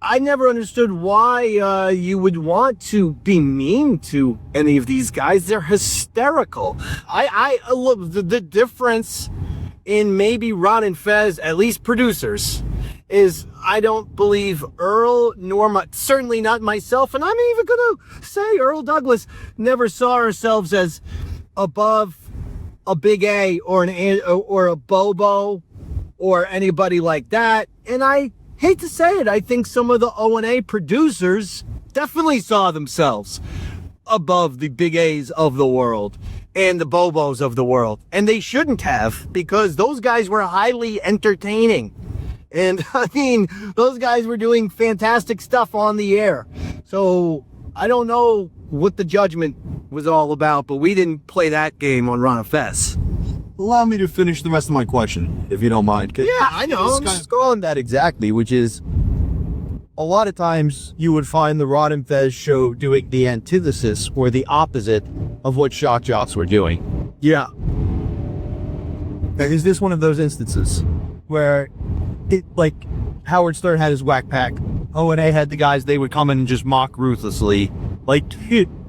I never understood why you would want to be mean to any of these guys. They're hysterical. I look, the difference in maybe Ron and Fez, at least producers, is I don't believe Earl nor certainly not myself, and I'm even going to say Earl Douglas never saw ourselves as above a Big A or a Bobo or anybody like that. And I hate to say it, I think some of the O&A producers definitely saw themselves above the Big A's of the world and the Bobos of the world. And they shouldn't have, because those guys were highly entertaining. And those guys were doing fantastic stuff on the air. So I don't know what the judgment was all about, but we didn't play that game on Ron and Fez. Allow me to finish the rest of my question, if you don't mind. Yeah, I know. Just go on that exactly, which is, a lot of times you would find the Ron and Fez show doing the antithesis or the opposite of what Shock Jocks were doing. Yeah. Is this one of those instances where it, like, Howard Stern had his whack pack O&A had the guys, they would come in and just mock ruthlessly. Like,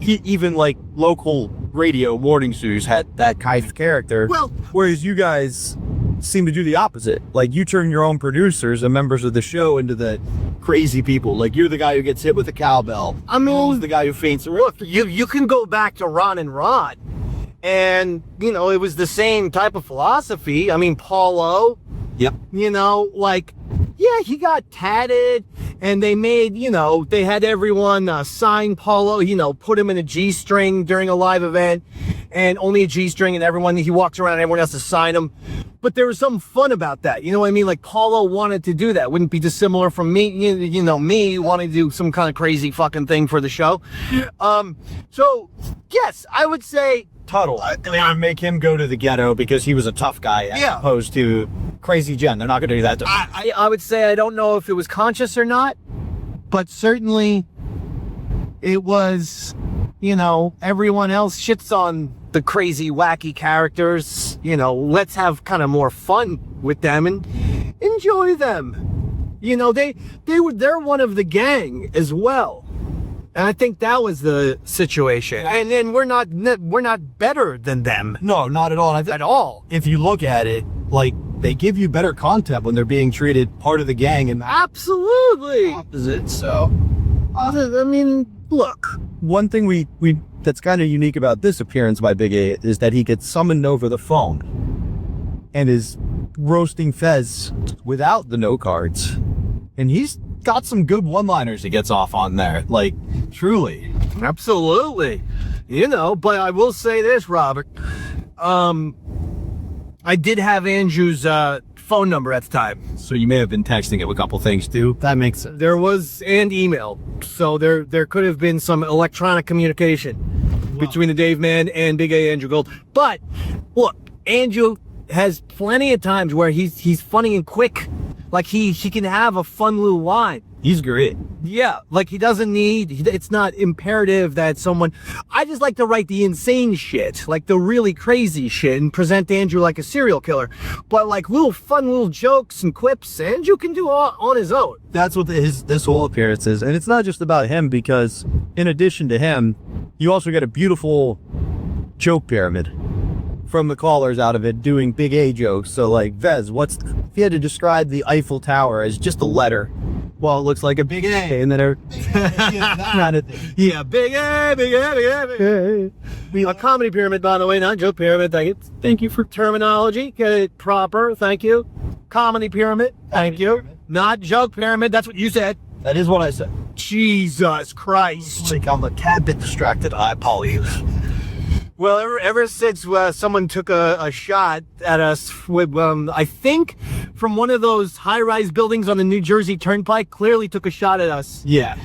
even like local radio morning news had that kind of character. Well, whereas you guys seem to do the opposite. Like, you turn your own producers and members of the show into the crazy people. Like, you're the guy who gets hit with a cowbell. I mean, Paul's the guy who faints. Look, you can go back to Ron and Rod, and you know it was the same type of philosophy. I mean, Paulo. Yep. You know, like, yeah, he got tatted, and they made, you know, they had everyone sign Paulo, you know, put him in a G-string during a live event, and only a G-string, and everyone, he walks around and everyone has to sign him. But there was something fun about that. You know what I mean? Like, Paulo wanted to do that. Wouldn't be dissimilar from me, you know, me wanting to do some kind of crazy fucking thing for the show. So, yes, I would say Tuttle. They want to make him go to the ghetto because he was a tough guy as opposed to Crazy Jen. They're not going to do that to him. I would say I don't know if it was conscious or not, but certainly it was, you know, everyone else shits on the crazy, wacky characters. You know, let's have kind of more fun with them and enjoy them. You know, they're one of the gang as well. And I think that was the situation. And then we're not better than them. No, not at all. At all. If you look at it, like, they give you better content when they're being treated part of the gang and absolutely opposite. So, I mean, look. One thing we that's kind of unique about this appearance by Big A is that he gets summoned over the phone and is roasting Fez without the no cards. And he's got some good one-liners he gets off on there. Like, truly. Absolutely. You know, but I will say this, Robert. I did have Andrew's phone number at the time. So you may have been texting him a couple things too. That makes sense. There was, and email. So there could have been some electronic communication between the Dave Man and Big A Andrew Gold. But look, Andrew has plenty of times where he's funny and quick. Like he can have a fun little line. He's great. Yeah, like he doesn't need, it's not imperative that someone, I just like to write the insane shit, like the really crazy shit and present Andrew like a serial killer. But like little fun little jokes and quips, Andrew can do all on his own. That's what this whole appearance is. And it's not just about him because in addition to him, you also get a beautiful joke pyramid from the callers out of it doing Big A jokes. So like, Vez, if you had to describe the Eiffel Tower as just a letter, well, it looks like a big A, and then yeah, big A, big A, big A, big A. A comedy pyramid, by the way, not joke pyramid. Thank you for terminology. Get it proper. Thank you. Comedy pyramid. Thank you. Not joke pyramid. That's what you said. That is what I said. Jesus Christ. Like I'm a tad bit distracted. I apologize. Well, ever since someone took a shot at us with, I think, from one of those high-rise buildings on the New Jersey Turnpike, clearly took a shot at us. Yeah.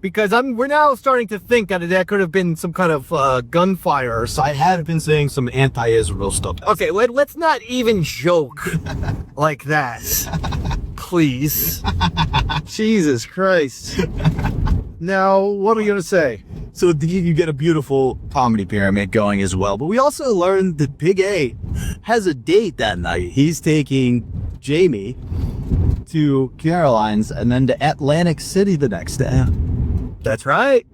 Because we're now starting to think that could have been some kind of gunfire or something. I have been saying some anti-Israel stuff. Okay, let's not even joke like that. Please. Jesus Christ. Now, what are we going to say? So you get a beautiful comedy pyramid going as well. But we also learned that Big A has a date that night. He's taking Jamie to Caroline's and then to Atlantic City the next day. That's right.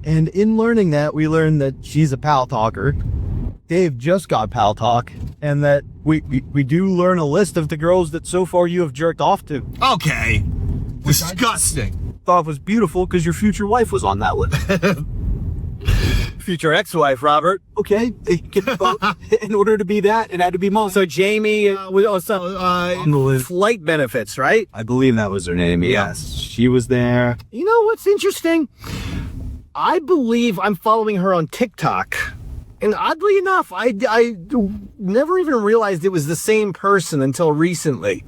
And in learning that, we learned that she's a pal talker. Dave just got pal talk. And that we do learn a list of the girls that so far you have jerked off to. Okay. Disgusting. Thought was beautiful because your future wife was on that list. Future ex-wife, Robert. Okay. In order to be that, it had to be mom. So Jamie was also flight benefits, right? I believe that was her name. Yes. She was there. You know what's interesting? I believe I'm following her on TikTok. And oddly enough, I never even realized it was the same person until recently.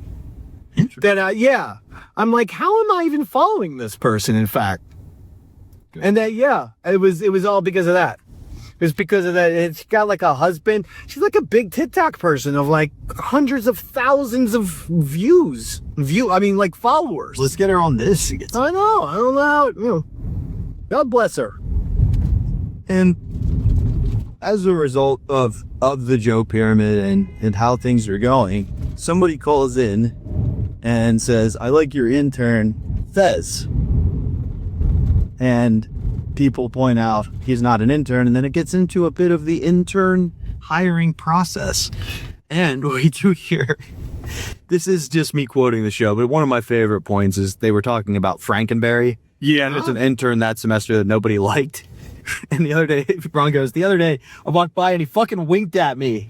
That, yeah. I'm like, how am I even following this person, in fact? Good. And that, yeah, it was all because of that. It was because of that. It's got like a husband. She's like a big TikTok person of like hundreds of thousands of views. Like followers. Let's get her on this. I know. I don't know how, God bless her. And as a result of the Joe Pyramid and how things are going, somebody calls in and says, I like your intern, Fez. and people point out he's not an intern, and then it gets into a bit of the intern hiring process. And we do hear, this is just me quoting the show, but one of my favorite points is they were talking about Frankenberry. Yeah, there's an intern that semester that nobody liked. And the other day, Ron goes, the other day, I walked by and he fucking winked at me.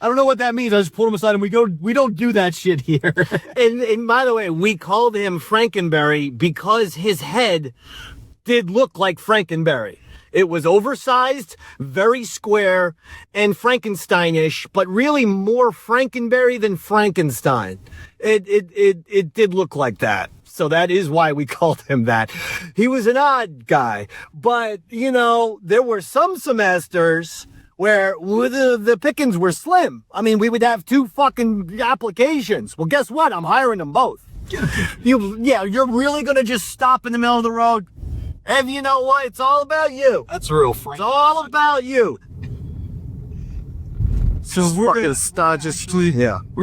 I don't know what that means. I just pulled him aside and we don't do that shit here. And by the way, we called him Frankenberry because his head did look like Frankenberry. It was oversized, very square, and Frankensteinish, but really more Frankenberry than Frankenstein. It did look like that. So that is why we called him that. He was an odd guy. But, you know, there were some semesters where the pickings were slim. I mean, we would have 2 fucking applications. Well, guess what? I'm hiring them both. You're really going to just stop in the middle of the road? And you know what? It's all about you. That's real Frank. It's all about you. So we're gonna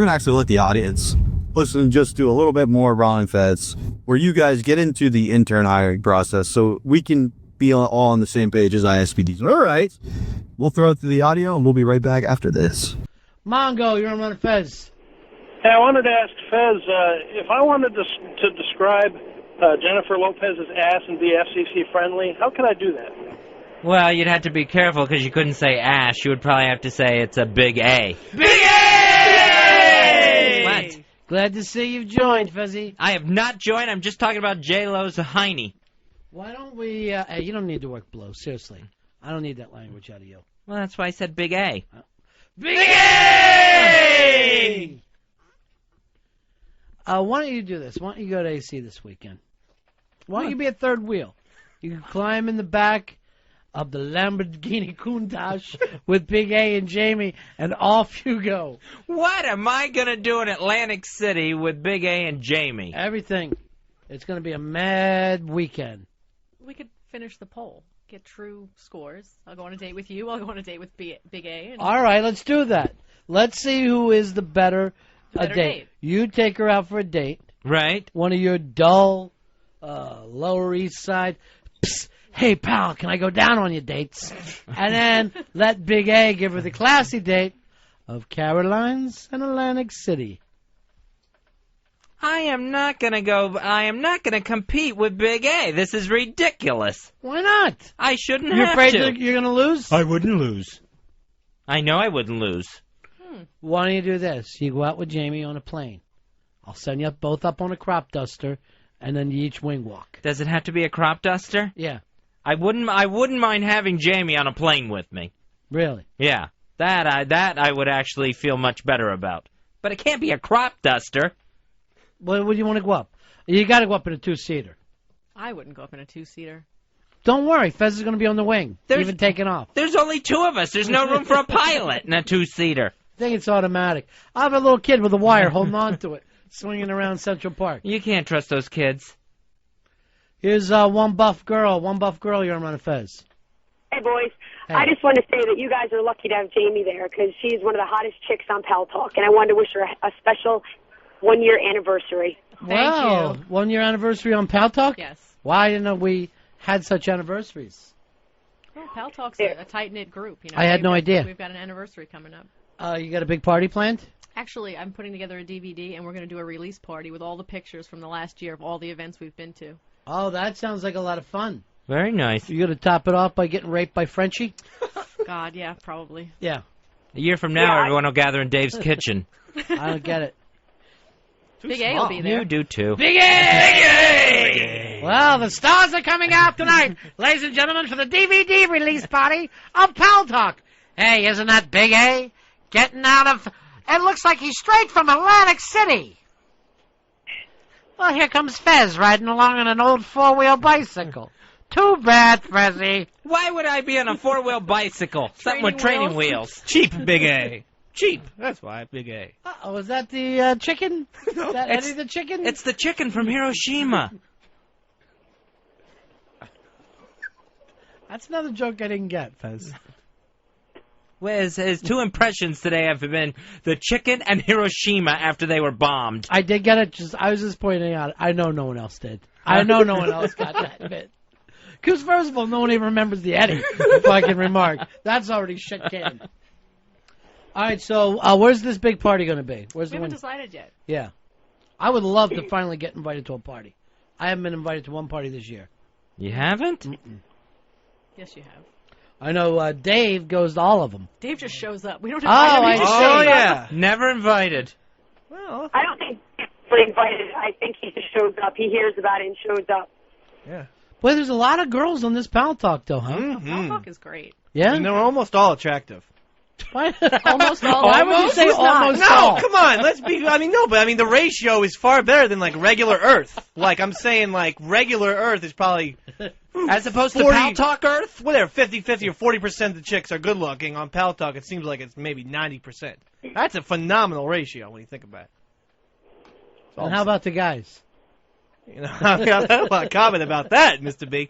actually let the audience listen and just do a little bit more Ron and Fez, where you guys get into the intern hiring process, so we can be all on the same page as ISPDs. All right, we'll throw it through the audio, and we'll be right back after this. Mongo, you're on Ron and Fez. Hey, I wanted to ask Fez if I wanted to describe Jennifer Lopez's ass and be FCC friendly. How can I do that? Well, you'd have to be careful because you couldn't say ash. You would probably have to say it's a big A. Big A! What? Glad to see you've joined, Fuzzy. I have not joined. I'm just talking about J-Lo's hiney. Why don't we... hey, you don't need to work blow. Seriously. I don't need that language out of you. Well, that's why I said big A. Big A! Why don't you do this? Why don't you go to AC this weekend? Why don't you be a third wheel? You can climb in the back of the Lamborghini Countach with Big A and Jamie, and off you go. What am I going to do in Atlantic City with Big A and Jamie? Everything. It's going to be a mad weekend. We could finish the poll. Get true scores. I'll go on a date with you. I'll go on a date with Big A. And all right, let's do that. Let's see who is the better date. You take her out for a date. Right. One of your dull, Lower East Side, psst, hey, pal, can I go down on your dates? And then let Big A give her the classy date of Caroline's and Atlantic City. I am not going to compete with Big A. This is ridiculous. Why not? I shouldn't You're have afraid to. You're going to lose? I wouldn't lose. I know I wouldn't lose. Why don't you do this? You go out with Jamie on a plane. I'll send you both up on a crop duster, and then you each wing walk. Does it have to be a crop duster? Yeah. I wouldn't mind having Jamie on a plane with me. Really? Yeah. That I would actually feel much better about. But it can't be a crop duster. Well, where do you want to go up? You got to go up in a 2-seater. I wouldn't go up in a 2-seater. Don't worry, Fez is going to be on the wing, even taking off. There's only 2 of us. There's no room for a pilot in a 2-seater. I think it's automatic. I have a little kid with a wire holding on to it, swinging around Central Park. You can't trust those kids. Here's one buff girl. You're on Fez. Hey, boys. Hey. I just want to say that you guys are lucky to have Jamie there because she's one of the hottest chicks on Pal Talk, and I wanted to wish her a special 1-year anniversary. Wow, 1-year anniversary on Pal Talk? Yes. Wow, I didn't know we had such anniversaries. Well, Pal Talk's a tight-knit group. You know, I had no idea. We've got an anniversary coming up. You got a big party planned? Actually, I'm putting together a DVD, and we're going to do a release party with all the pictures from the last year of all the events we've been to. Oh, that sounds like a lot of fun. Very nice. You going to top it off by getting raped by Frenchie? God, yeah, probably. Yeah. A year from now, everyone will gather in Dave's kitchen. I don't get it. Big A will be there. You do, too. Big A! Big A! Well, the stars are coming out tonight, ladies and gentlemen, for the DVD release party of Pal Talk. Hey, isn't that Big A? Getting out of... It looks like he's straight from Atlantic City. Well, here comes Fez riding along on an old 4-wheel bicycle. Too bad, Fezzy. Why would I be on a 4-wheel bicycle? Something with training wheels. Cheap Big A. Cheap. That's why, Big A. Uh-oh, is that the chicken? No, is that Eddie the chicken? It's the chicken from Hiroshima. That's another joke I didn't get, Fez. Well, his 2 impressions today have been the chicken and Hiroshima after they were bombed. I did get it. I was just pointing out. I know no one else did. I know no one else got that bit. Because first of all, no one even remembers the Eddie, if I can remark. That's already shit canned. All right, so where's this big party going to be? Where's We the haven't one? decided yet. Yeah. I would love to finally get invited to a party. I haven't been invited to one party this year. You haven't? Mm-mm. Yes, you have. I know Dave goes to all of them. Dave just shows up. We don't Oh, invite him. He just I shows see. up. Never invited. Well, I don't think he's invited. I think he just shows up. He hears about it and shows up. yeah. Boy, there's a lot of girls on this Pal Talk, though, huh? Pal Talk is great. Yeah? And they're almost all attractive. Almost all. Why would you say Who's not? almost No, all? come on. Let's be. I mean, no, but I mean, the ratio is far better than like regular Earth. Like I'm saying, like regular Earth is probably As opposed to 40 Pal Talk Earth? whatever, 50-50 or 40% of the chicks are good looking. On Pal Talk, it seems like it's maybe 90%. That's a phenomenal ratio when you think about it. And how about the guys? You know, I got a lot of comment about that, Mr. B.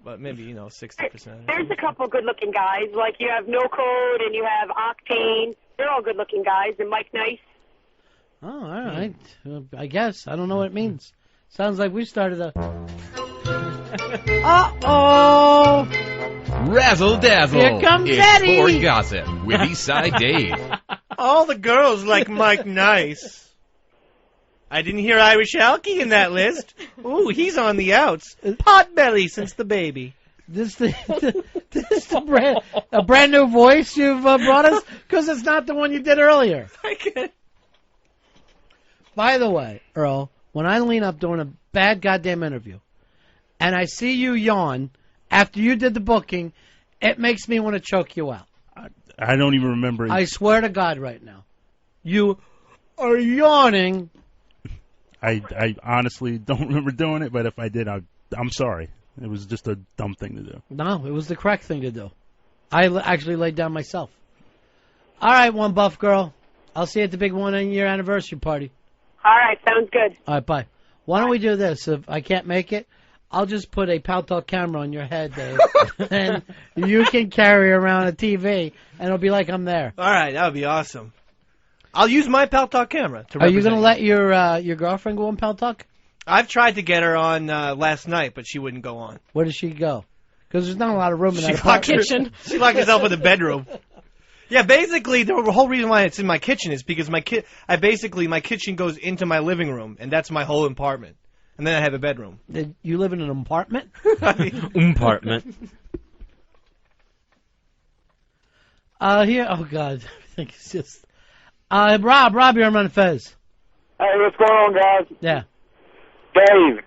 But maybe 60%. There's a couple good-looking guys. Like you have No Code and you have Octane. They're all good-looking guys. And Mike Nice. Oh, all right. I guess. I don't know what it means. Sounds like we started a... Uh-oh! Razzle dazzle. Here comes it's Eddie. Ford Gossip with Eastside Dave. All the girls like Mike Nice. I didn't hear Irish Alky in that list. Ooh, he's on the outs. Potbelly since the baby. This a brand new voice you've brought us? Because it's not the one you did earlier. By the way, Earl, when I lean up during a bad goddamn interview and I see you yawn after you did the booking, it makes me want to choke you out. I don't even remember. I swear to God right now. You are yawning. I honestly don't remember doing it, but if I did, I'm sorry. It was just a dumb thing to do. No, it was the correct thing to do. I actually laid down myself. All right, one buff girl. I'll see you at the big 1-year anniversary party. All right, sounds good. All right, bye. Why don't we do this? If I can't make it, I'll just put a Pal Talk camera on your head, Dave, and you can carry around a TV, and it'll be like I'm there. All right, that would be awesome. I'll use my Pal Talk camera to Are you represent going to let your girlfriend go on Pal Talk? I've tried to get her on last night, but she wouldn't go on. Where does she go? Because there's not a lot of room in that She apartment. locked herself in the bedroom. Yeah, basically, the whole reason why it's in my kitchen is because my kitchen goes into my living room, and that's my whole apartment. And then I have a bedroom. You live in an apartment? Apartment. Here, oh, God. I think it's just... Rob, you're on Fez. Hey, what's going on, guys? Yeah. Dave,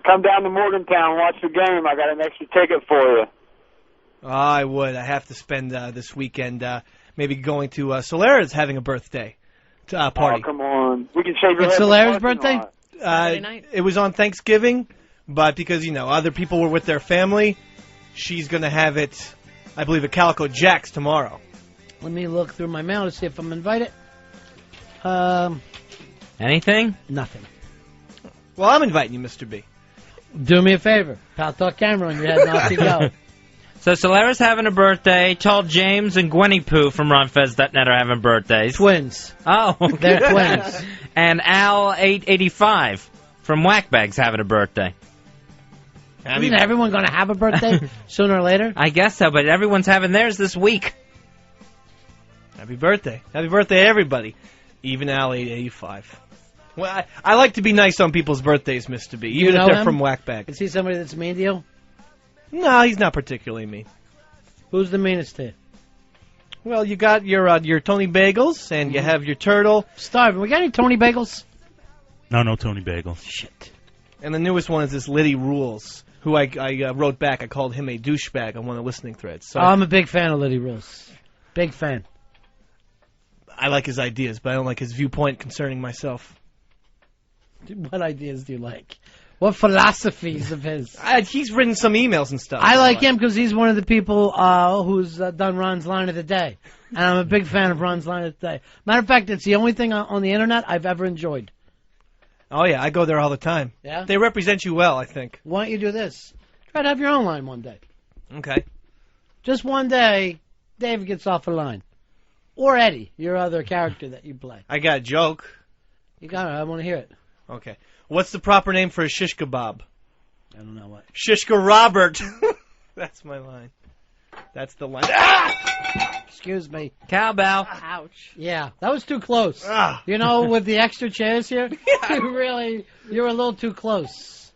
come down to Morgantown, watch the game. I got an extra ticket for you. Oh, I would. I have to spend this weekend maybe going to Solera's having a birthday party. Oh, come on. We can shave your It's head in the Solera's parking birthday? lot. It was on Thanksgiving, but because, other people were with their family, she's going to have it, I believe, at Calico Jack's tomorrow. Let me look through my mail to see if I'm invited. Anything? Nothing. Well, I'm inviting you, Mr. B. Do me a favor. Pal Talk camera on your head and off you go. So Solera's having a birthday. Tall James and Gwenny Pooh from RonFez.net are having birthdays. Twins. Oh, okay. They're twins. And Al885 from Whackbag's having a birthday. Isn't everyone going to have a birthday sooner or later? I guess so, but everyone's having theirs this week. Happy birthday. Happy birthday, everybody. Even Al885. Well, I like to be nice on people's birthdays, Mr. B, even if they're him? from Whackbag. Is he somebody that's mean to you? No, he's not particularly mean. Who's the meanest to you? Well, you got your Tony Bagels, and you have your Turtle. Starving. We got any Tony Bagels? No Tony Bagels. Shit. And the newest one is this Liddy Rules, who I wrote back. I called him a douchebag on one of the listening threads. So I'm a big fan of Liddy Rules. Big fan. I like his ideas, but I don't like his viewpoint concerning myself. What ideas do you like? What philosophies of his? He's written some emails and stuff. I like him because he's one of the people who's done Ron's Line of the Day. And I'm a big fan of Ron's Line of the Day. Matter of fact, it's the only thing on the internet I've ever enjoyed. Oh, yeah, I go there all the time. Yeah? They represent you well, I think. Why don't you do this? Try to have your own line one day. Okay. Just one day, Dave gets off a line. Or Eddie, your other character that you play. I got a joke. You got it. I want to hear it. Okay. What's the proper name for a shish kebab? I don't know what. Shishka Robert. That's my line. That's the line. Excuse me. Cowbell. Ouch. Yeah, that was too close. Ah. You know, with the extra chairs here, you were a little too close.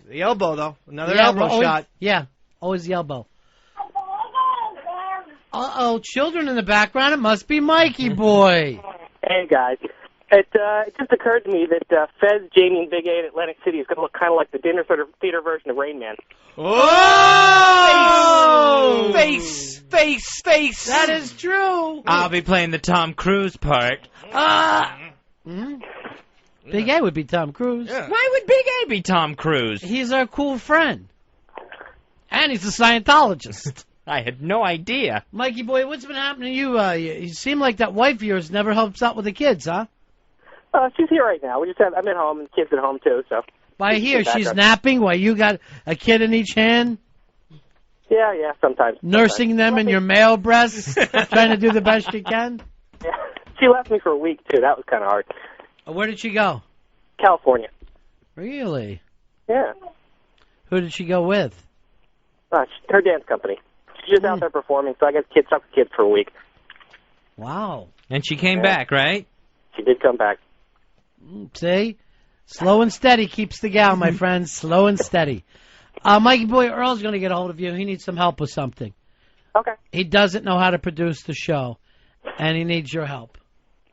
The elbow, though. Another Yeah, elbow always, shot. Yeah, always the elbow. Uh-oh, children in the background. It must be Mikey boy. Hey, guys. It just occurred to me that Fez, Jamie, and Big A at Atlantic City is going to look kind of like the dinner theater version of Rain Man. Oh! Face! That is true. I'll be playing the Tom Cruise part. Big A would be Tom Cruise. Yeah. Why would Big A be Tom Cruise? He's our cool friend. And he's a Scientologist. I had no idea. Mikey boy, what's been happening to you? You seem like that wife of yours never helps out with the kids, huh? She's here right now. I'm at home, and the kids at home, too, so. By here, she's Background. napping while you got a kid in each hand, Yeah, sometimes. nursing them in your male breasts, trying to do the best you can. Yeah. She left me for a week, too. That was kind of hard. Where did she go? California. Really? Yeah. Who did she go with? Her dance company. She's just out there performing, so I got stuck with kids for a week. Wow. And she came back, right? She did come back. See? Slow and steady keeps the gal, my friends. Slow and steady. Mikey boy, Earl's going to get a hold of you. He needs some help with something. Okay. He doesn't know how to produce the show, and he needs your help.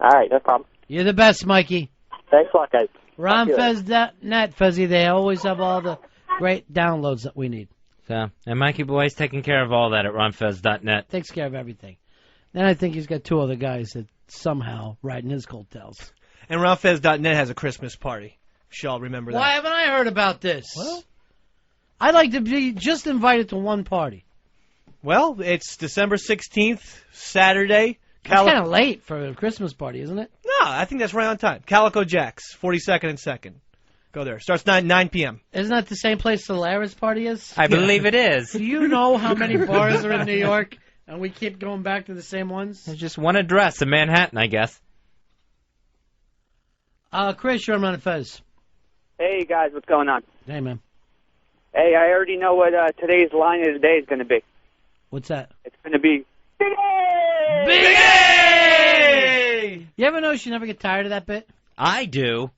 All right, no problem. You're the best, Mikey. Thanks a lot, guys. RonFez.net, Fuzzy. They always have all the great downloads that we need. So, and Mikey Boy's taking care of all that at RonFez.net. Takes care of everything. Then I think he's got two other guys that somehow riding his coattails. And RonFez.net has a Christmas party. Y'all remember that. Why haven't I heard about this? Well, I'd like to be just invited to one party. Well, it's December 16th, Saturday. It's kind of late for a Christmas party, isn't it? No, I think that's right on time. Calico Jack's, 42nd and 2nd. Go there. Starts 9 p.m. Isn't that the same place the Lara's party is? I believe it is. Do you know how many bars are in New York, and we keep going back to the same ones? There's just one address in Manhattan, I guess. Chris, you're on Fez. Hey, guys, what's going on? Hey, man. Hey, I already know what today's line of the day is going to be. What's that? It's going to be Big A! Big A! You ever notice you never get tired of that bit? I do.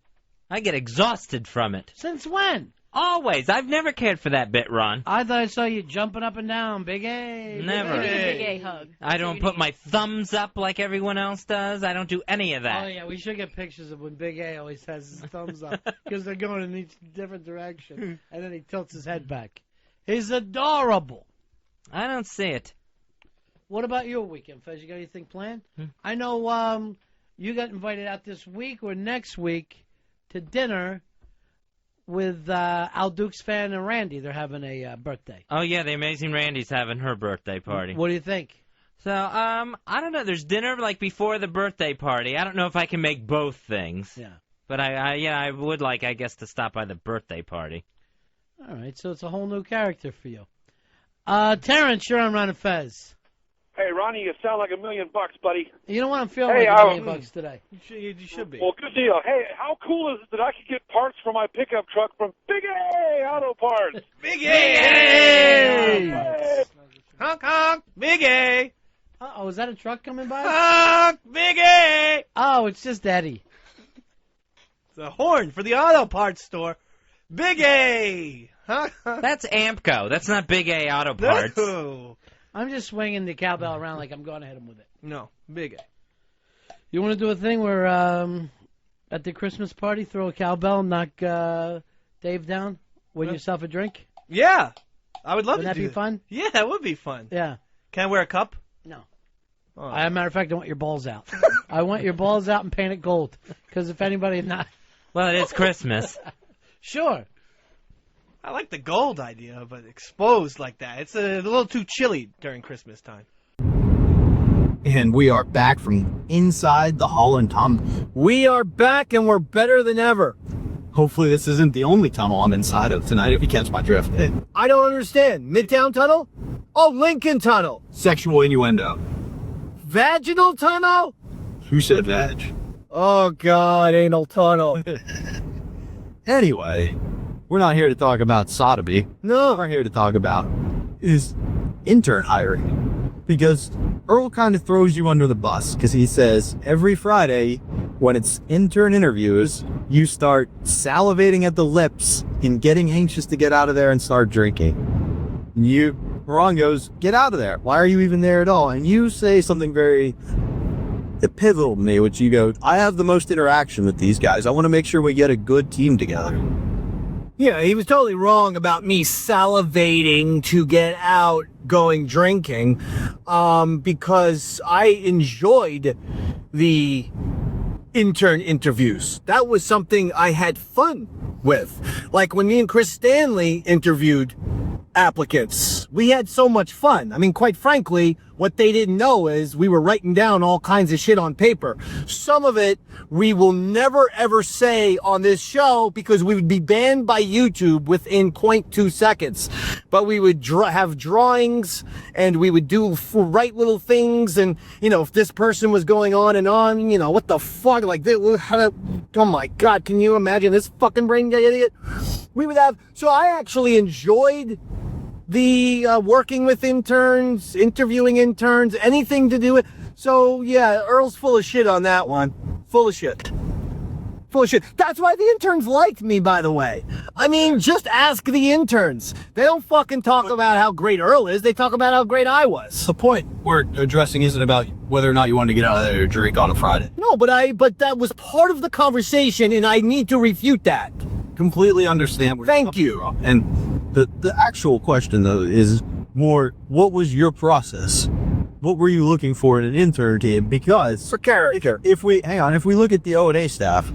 I get exhausted from it. Since when? Always. I've never cared for that bit, Ron. I thought I saw you jumping up and down. Big A. Never. Big A hug. I don't put my thumbs up like everyone else does. I don't do any of that. Oh, yeah, we should get pictures of when Big A always has his thumbs up because they're going in each different direction, and then he tilts his head back. He's adorable. I don't see it. What about your weekend, Fez? You got anything planned? I know you got invited out this week or next week to dinner with Al Duke's fan and Randy. They're having a birthday. Oh, yeah, the Amazing Randy's having her birthday party. What do you think? So, I don't know. There's dinner, like, before the birthday party. I don't know if I can make both things. Yeah. But, I would like, I guess, to stop by the birthday party. All right, so it's a whole new character for you. Terrence, you're on Ron and Fez. Hey, Ronnie, you sound like $1 million, buddy. You know what? I'm feeling Hey, like $1 million today. You should be. Well, good deal. Hey, how cool is it that I could get parts for my pickup truck from Big A Auto Parts? Big A! Honk, honk, Big A! Uh-oh, is that a truck coming by? Honk, Big A! Oh, it's just Eddie. It's a horn for the auto parts store. Big A! That's Ampco. That's not Big A Auto Parts. No. I'm just swinging the cowbell around like I'm going to hit him with it. No, Big A. You want to do a thing where at the Christmas party, throw a cowbell and knock Dave down? Win yourself a drink? Yeah. I would love Wouldn't to that do be fun? Yeah, it would be fun. Yeah. Can I wear a cup? No. Oh. As a matter of fact, I want your balls out. I want your balls out and painted gold. Because if anybody not... Well, it is Christmas. Sure. I like the gold idea, but exposed like that. It's a little too chilly during Christmas time. And we are back from inside the Holland Tunnel. We are back and we're better than ever. Hopefully this isn't the only tunnel I'm inside of tonight, if you catch my drift. I don't understand. Midtown Tunnel? Oh, Lincoln Tunnel. Sexual innuendo. Vaginal Tunnel? Who said vag? Oh, God, anal tunnel. Anyway, we're not here to talk about sodomy. No. We're here to talk about is intern hiring. Because Earl kind of throws you under the bus, because he says every Friday when it's intern interviews, you start salivating at the lips and getting anxious to get out of there and start drinking. Ron goes, get out of there. Why are you even there at all? And you say something very pivotal to me, which you go, I have the most interaction with these guys. I want to make sure we get a good team together. Yeah, he was totally wrong about me salivating to get out going drinking, because I enjoyed the intern interviews. That was something I had fun with. Like when me and Chris Stanley interviewed applicants, we had so much fun. I mean, quite frankly, what they didn't know is we were writing down all kinds of shit on paper. Some of it we will never ever say on this show because we would be banned by YouTube within 0.2 seconds. But we would have drawings and we would write little things, and if this person was going on and on, what the fuck, like, oh my god, can you imagine this fucking brain idiot? We would have. So I actually enjoyed the working with interns, interviewing interns, anything to do with. So yeah, Earl's full of shit on that one. Full of shit. Full of shit. That's why the interns liked me, by the way. I mean, just ask the interns. They don't fucking talk about how great Earl is. They talk about how great I was. The point we're addressing isn't about whether or not you want to get out of there to drink on a Friday. No, but that was part of the conversation, and I need to refute that. Completely understand. Thank you. And the actual question, though, is more, what was your process? What were you looking for in an intern team? Because for character, if we look at the O&A staff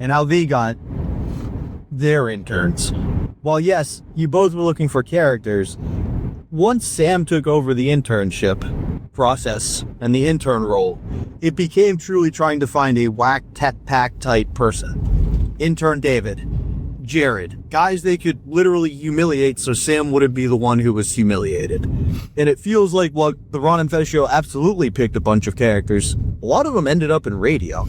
and how they got their interns, while yes, you both were looking for characters, once Sam took over the internship process and the intern role, it became truly trying to find a whack tech pack type person. Intern David, Jared, guys they could literally humiliate so Sam wouldn't be the one who was humiliated. And it feels like, well, the Ron and Fez show absolutely picked a bunch of characters. A lot of them ended up in radio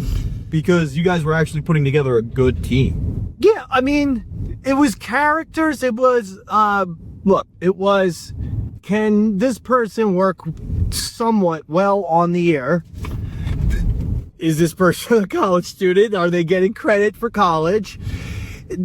because you guys were actually putting together a good team. Yeah, I mean, it was characters. It was, can this person work somewhat well on the air? Is this person a college student? Are they getting credit for college?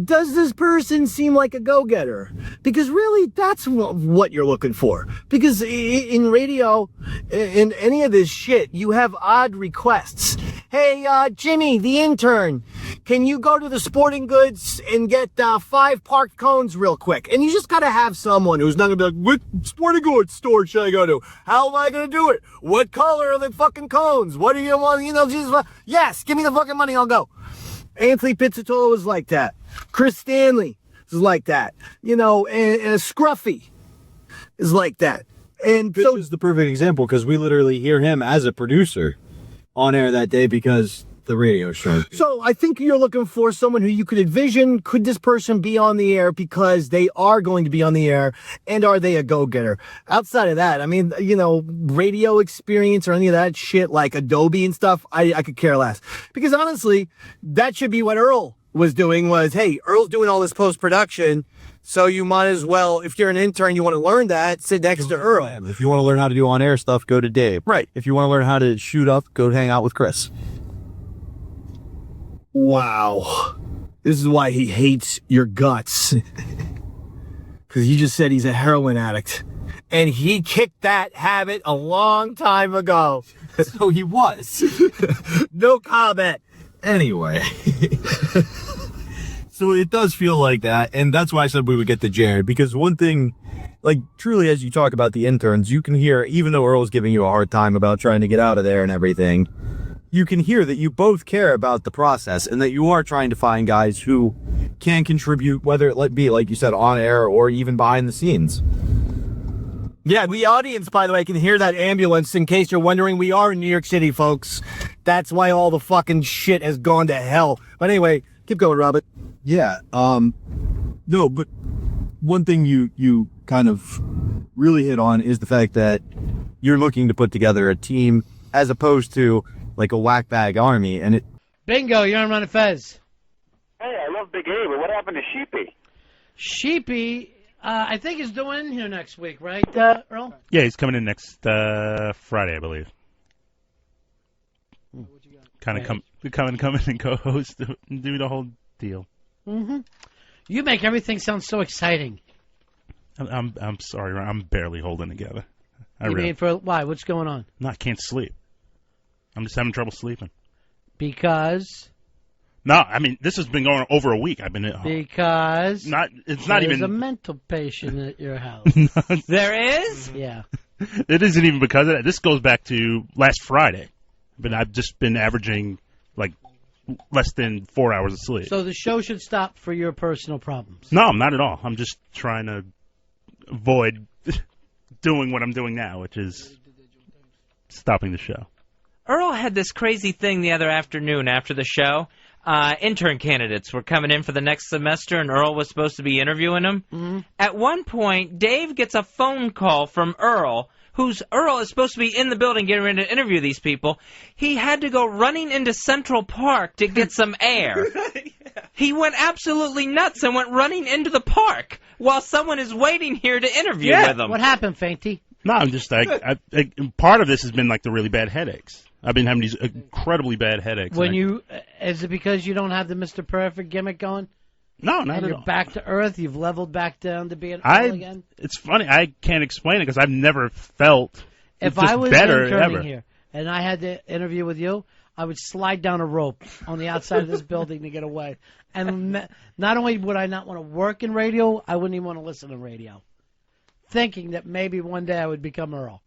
Does this person seem like a go-getter? Because really, that's what you're looking for. Because in radio, in any of this shit, you have odd requests. Hey, Jimmy, the intern, can you go to the sporting goods and get 5 parked cones real quick? And you just gotta have someone who's not gonna be like, what sporting goods store should I go to? How am I gonna do it? What color are the fucking cones? What do you want? Yes, give me the fucking money, I'll go. Anthony Pizzatola was like that. Chris Stanley is like that. And Scruffy is like that. And this is the perfect example because we literally hear him as a producer on air that day because the radio show. So I think you're looking for someone who you could envision, could this person be on the air because they are going to be on the air, and are they a go-getter? Outside of that, I mean, radio experience or any of that shit like Adobe and stuff, I could care less. Because honestly, that should be what Earl was doing was, hey, Earl's doing all this post-production, so you might as well, if you're an intern, you want to learn that, sit next to Earl. If you want to learn how to do on-air stuff, go to Dave. Right. If you want to learn how to shoot up, go hang out with Chris. Wow. This is why he hates your guts. Because you just said he's a heroin addict. And he kicked that habit a long time ago. So he was. No comment. Anyway. So it does feel like that, and that's why I said we would get to Jared, because one thing, like, truly, as you talk about the interns, you can hear, even though Earl's giving you a hard time about trying to get out of there and everything, you can hear that you both care about the process and that you are trying to find guys who can contribute, whether it be, like you said, on air or even behind the scenes. Yeah, the audience, by the way, can hear that ambulance. In case you're wondering, we are in New York City, folks. That's why all the fucking shit has gone to hell. But anyway, keep going, Robert. Yeah, no, but one thing you kind of really hit on is the fact that you're looking to put together a team as opposed to like a whack bag army, and it. Bingo, you're on Run and Fez. Hey, I love Big A, but what happened to Sheepy? Sheepy, I think is doing in here next week, right, Earl? Yeah, he's coming in next Friday, I believe. Kind of come in and co-host and do the whole deal. Mm-hmm. You make everything sound so exciting. I'm sorry, Ron, I'm barely holding together. Why? What's going on? No, I can't sleep. I'm just having trouble sleeping. Because? No, I mean, this has been going over a week. I've been at home. Because? It's not even. There's a mental patient at your house. There is? Yeah. It isn't even because of that. This goes back to last Friday. But I've just been averaging, like, less than 4 hours of sleep. So the show should stop for your personal problems. No, not at all. I'm just trying to avoid doing what I'm doing now, which is stopping the show. Earl had this crazy thing the other afternoon after the show. Intern candidates were coming in for the next semester, and Earl was supposed to be interviewing them. Mm-hmm. At one point, Dave gets a phone call from Earl, Earl is supposed to be in the building getting ready to interview these people. He had to go running into Central Park to get some air. He went absolutely nuts and went running into the park while someone is waiting here to interview with him. What happened, Fainty? No, I'm just part of this has been like the really bad headaches. I've been having these incredibly bad headaches. Is it because you don't have the Mr. Perfect gimmick going? No, not and at you're all. back to earth. You've leveled back down to being Earl again. It's funny. I can't explain it because I've never felt if just I was better interning ever. here and I had to interview with you, I would slide down a rope on the outside of this building to get away. And not only would I not want to work in radio, I wouldn't even want to listen to radio, thinking that maybe one day I would become Earl.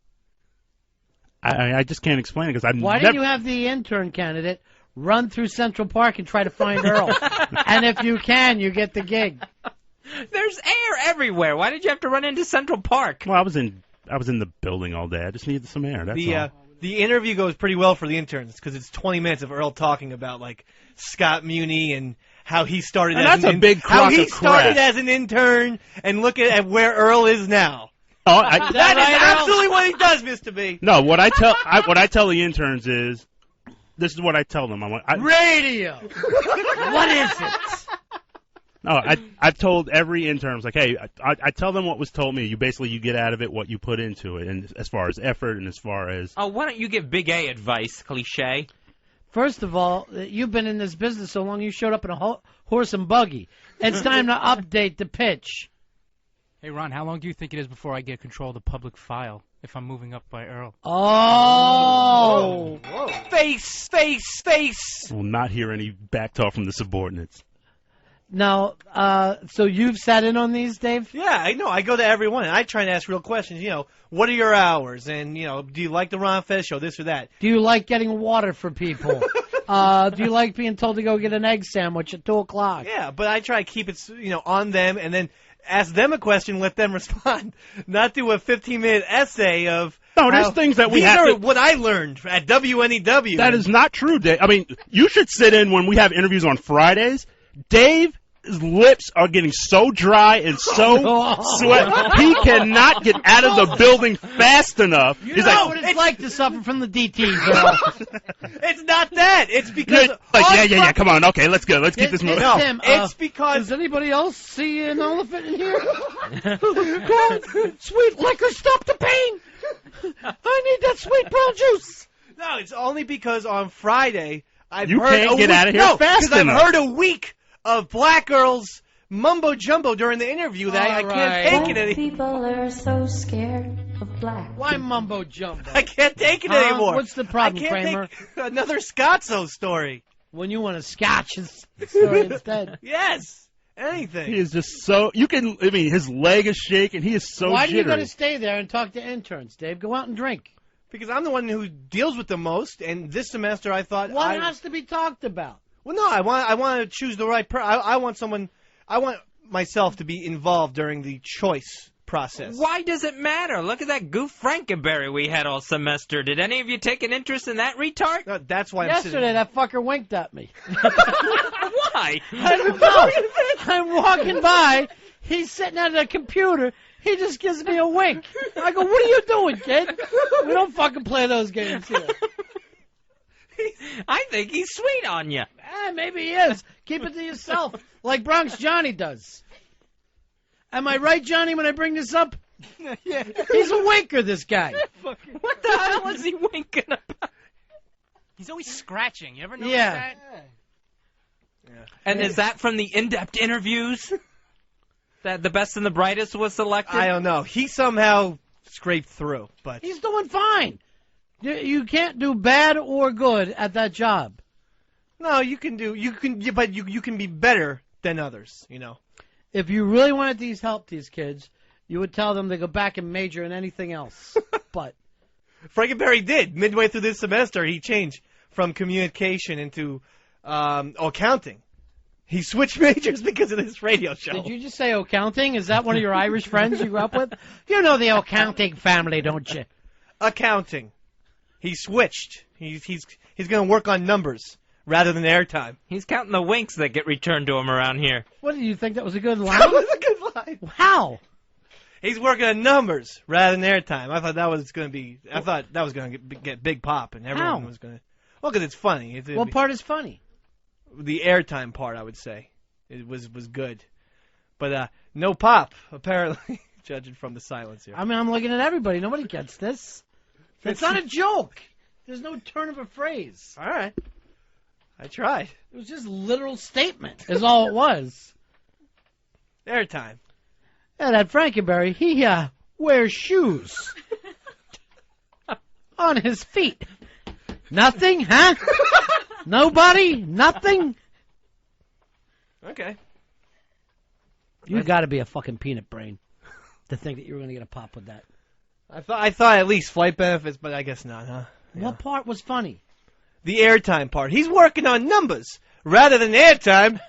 I just can't explain it because I've Why didn't you have the intern candidate run through Central Park and try to find Earl? And if you can, you get the gig. There's air everywhere. Why did you have to run into Central Park? Well, I was in the building all day. I just needed some air. That's all. The interview goes pretty well for the interns because it's 20 minutes of Earl talking about like Scott Muni and how he started. And as that's a big crock how he of started crap. as an intern and look at where Earl is now. Oh, that is absolutely what he does, Mr. B. No, what I tell the interns is, this is what I tell them. I'm like, radio. What is it? No, I've told every intern, I was like, hey, I tell them what was told me. You get out of it what you put into it, and as far as effort and as far as. Oh, why don't you give Big A advice, cliche? First of all, you've been in this business so long, you showed up in a horse and buggy. It's time to update the pitch. Hey, Ron, how long do you think it is before I get control of the public file if I'm moving up by Earl? Oh! Whoa. Face, face, face! I will not hear any back talk from the subordinates. Now, so you've sat in on these, Dave? Yeah, I know. I go to every one, and I try and ask real questions. You know, what are your hours? And, do you like the Ron Fez show, this or that? Do you like getting water for people? Do you like being told to go get an egg sandwich at 2 o'clock? Yeah, but I try to keep it, on them, and then ask them a question, let them respond. Not do a 15-minute essay of... No, there's things that we have These to... are what I learned at WNEW. That is not true, Dave. I mean, you should sit in when we have interviews on Fridays. Dave's lips are getting so dry and so sweat. He cannot get out of the building fast enough. You know what it's like to suffer from the DT, girl. It's not that. It's because... Yeah. Come on. Okay, let's go. Let's keep this moving. No, Tim, it's because... Does anybody else see an elephant in here? God, sweet liquor, stop the pain. I need that sweet brown juice. No, it's only because on Friday I've You heard can't get out of here fast because enough. I've heard a week of Black Girls mumbo jumbo during the interview that I can't take it anymore. People are so scared of black. Why mumbo jumbo? I can't take it anymore. What's the problem, I can't Kramer? take another Scotzo story. When you want a scotch story instead. Yes, anything. He is just so... his leg is shaking. He is so Why jittery. do you got to stay there and talk to interns, Dave? Go out and drink. Because I'm the one who deals with the most, and this semester I thought... What has to be talked about? Well, no, I want to choose the right person. I want myself to be involved during the choice process. Why does it matter? Look at that goof Frankenberry we had all semester. Did any of you take an interest in that retard? No, that's why Yesterday, that fucker winked at me. Why? I don't know. I'm walking by. He's sitting at a computer. He just gives me a wink. I go, what are you doing, kid? We don't fucking play those games here. I think he's sweet on you. Maybe he is. Keep it to yourself, like Bronx Johnny does. Am I right, Johnny, when I bring this up? Yeah. He's a winker, this guy. What the hell is he winking about? He's always scratching. You ever notice Yeah. that? And is that from the in-depth interviews? That the best and the brightest was selected? I don't know. He somehow scraped through, but He's doing fine. You can't do bad or good at that job. no, you can be better than others. You know. If you really wanted to help these kids, you would tell them to go back and major in anything else. But Frankenberry did. Midway through this semester, he changed from communication into accounting. He switched majors because of this radio show. did you just say accounting? Is that one of your Irish friends you grew up with? You know the accounting family, don't you? Accounting. He switched. He's going to work on numbers rather than airtime. He's counting the winks that get returned to him around here. What, did you think that was a good line? That was a good line. How? He's working on numbers rather than airtime. I thought that was going to be. I thought that was going to get big pop, and everyone How? was going to. Well, because it's funny. What part is funny? The airtime part, I would say, it was good, but no pop apparently, judging from the silence here. I mean, I'm looking at everybody. Nobody gets this. It's not a joke. There's no turn of a phrase. All right, I tried. It was just literal statement. Is all it was. Airtime. Yeah, that Frankenberry, he wears shoes on his feet. Nothing, huh? Nobody? Nothing? Okay. You got to be a fucking peanut brain to think that you were going to get a pop with that. I thought at least flight benefits, but I guess not, huh? Yeah. What part was funny? The airtime part. He's working on numbers rather than airtime.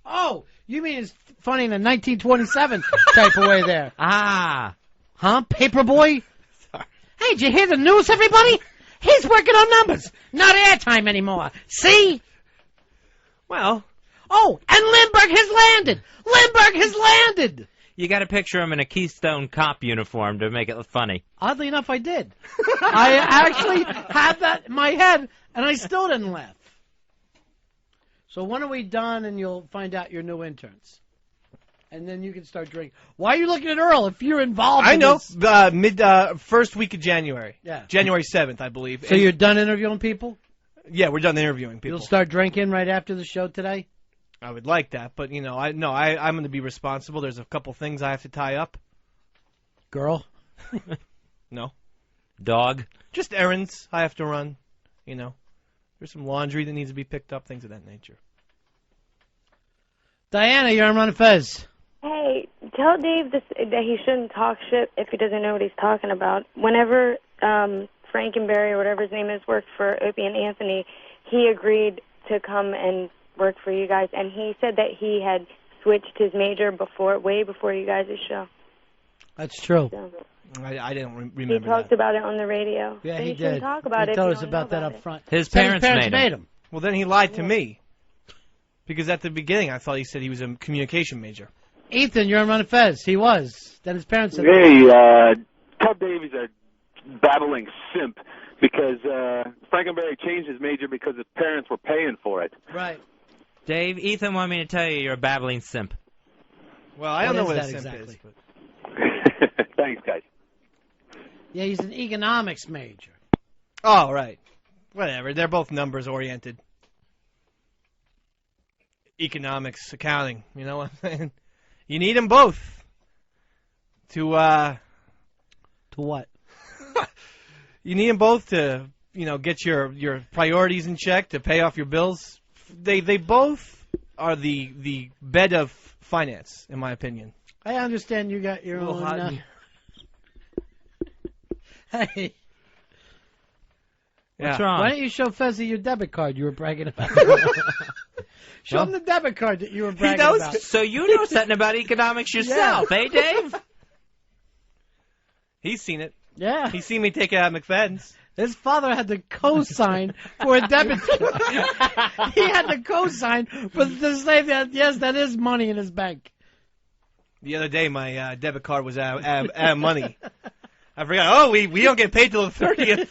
Oh, you mean it's funny in a 1927 type of way there. Ah. Huh? Paperboy? Sorry. Hey, did you hear the news, everybody? He's working on numbers. Not airtime anymore. See? Well. Oh, and Lindbergh has landed. Lindbergh has landed. You got to picture him in a Keystone Cop uniform to make it funny. Oddly enough, I did. I actually had that in my head, and I still didn't laugh. So when are we done and you'll find out your new interns? And then you can start drinking. Why are you looking at Earl if you're involved in know. this? First week of January. Yeah. January 7th, I believe. So you're done interviewing people? Yeah, we're done interviewing people. You'll start drinking right after the show today? I would like that, but, I'm going to be responsible. There's a couple things I have to tie up. Girl? No. Dog? Just errands I have to run, There's some laundry that needs to be picked up, things of that nature. Diana, you're on Ron and Fez. Hey, tell Dave that he shouldn't talk shit if he doesn't know what he's talking about. Whenever Frankenberry or whatever his name is worked for Opie and Anthony, he agreed to come and work for you guys, and he said that he had switched his major way before you guys' show. That's true. So, I didn't remember he talked about it on the radio. Yeah, he he shouldn't did. talk about he it. told if us you don't about know that about up front. His Said parents made him. Well, then he lied to me. Because at the beginning, I thought he said he was a communication major. Ethan, you're on Ron and Fez. He was. Then his parents said... Hey, tell Dave he's a babbling simp because Frankenberry changed his major because his parents were paying for it. Right. Dave, Ethan wanted me to tell you you're a babbling simp. Well, I don't know what a simp exactly? is. But... Thanks, guys. Yeah, he's an economics major. Oh, right. Whatever. They're both numbers-oriented. Economics, accounting, you know what I'm saying? You need them both to what? You need them both to, get your priorities in check, to pay off your bills. They both are the bed of finance, in my opinion. I understand you got your own... Hey. What's wrong? Why don't you show Fezzi your debit card you were bragging about? Show him the debit card that you were bragging about. So you know something about economics yourself, eh, Dave? He's seen it. Yeah. He's seen me take it out of McFadden's. His father had to co-sign for a debit card. He had to co-sign to say that, yes, that is money in his bank. The other day, my debit card was out of money. I forgot. Oh, we don't get paid till the 30th.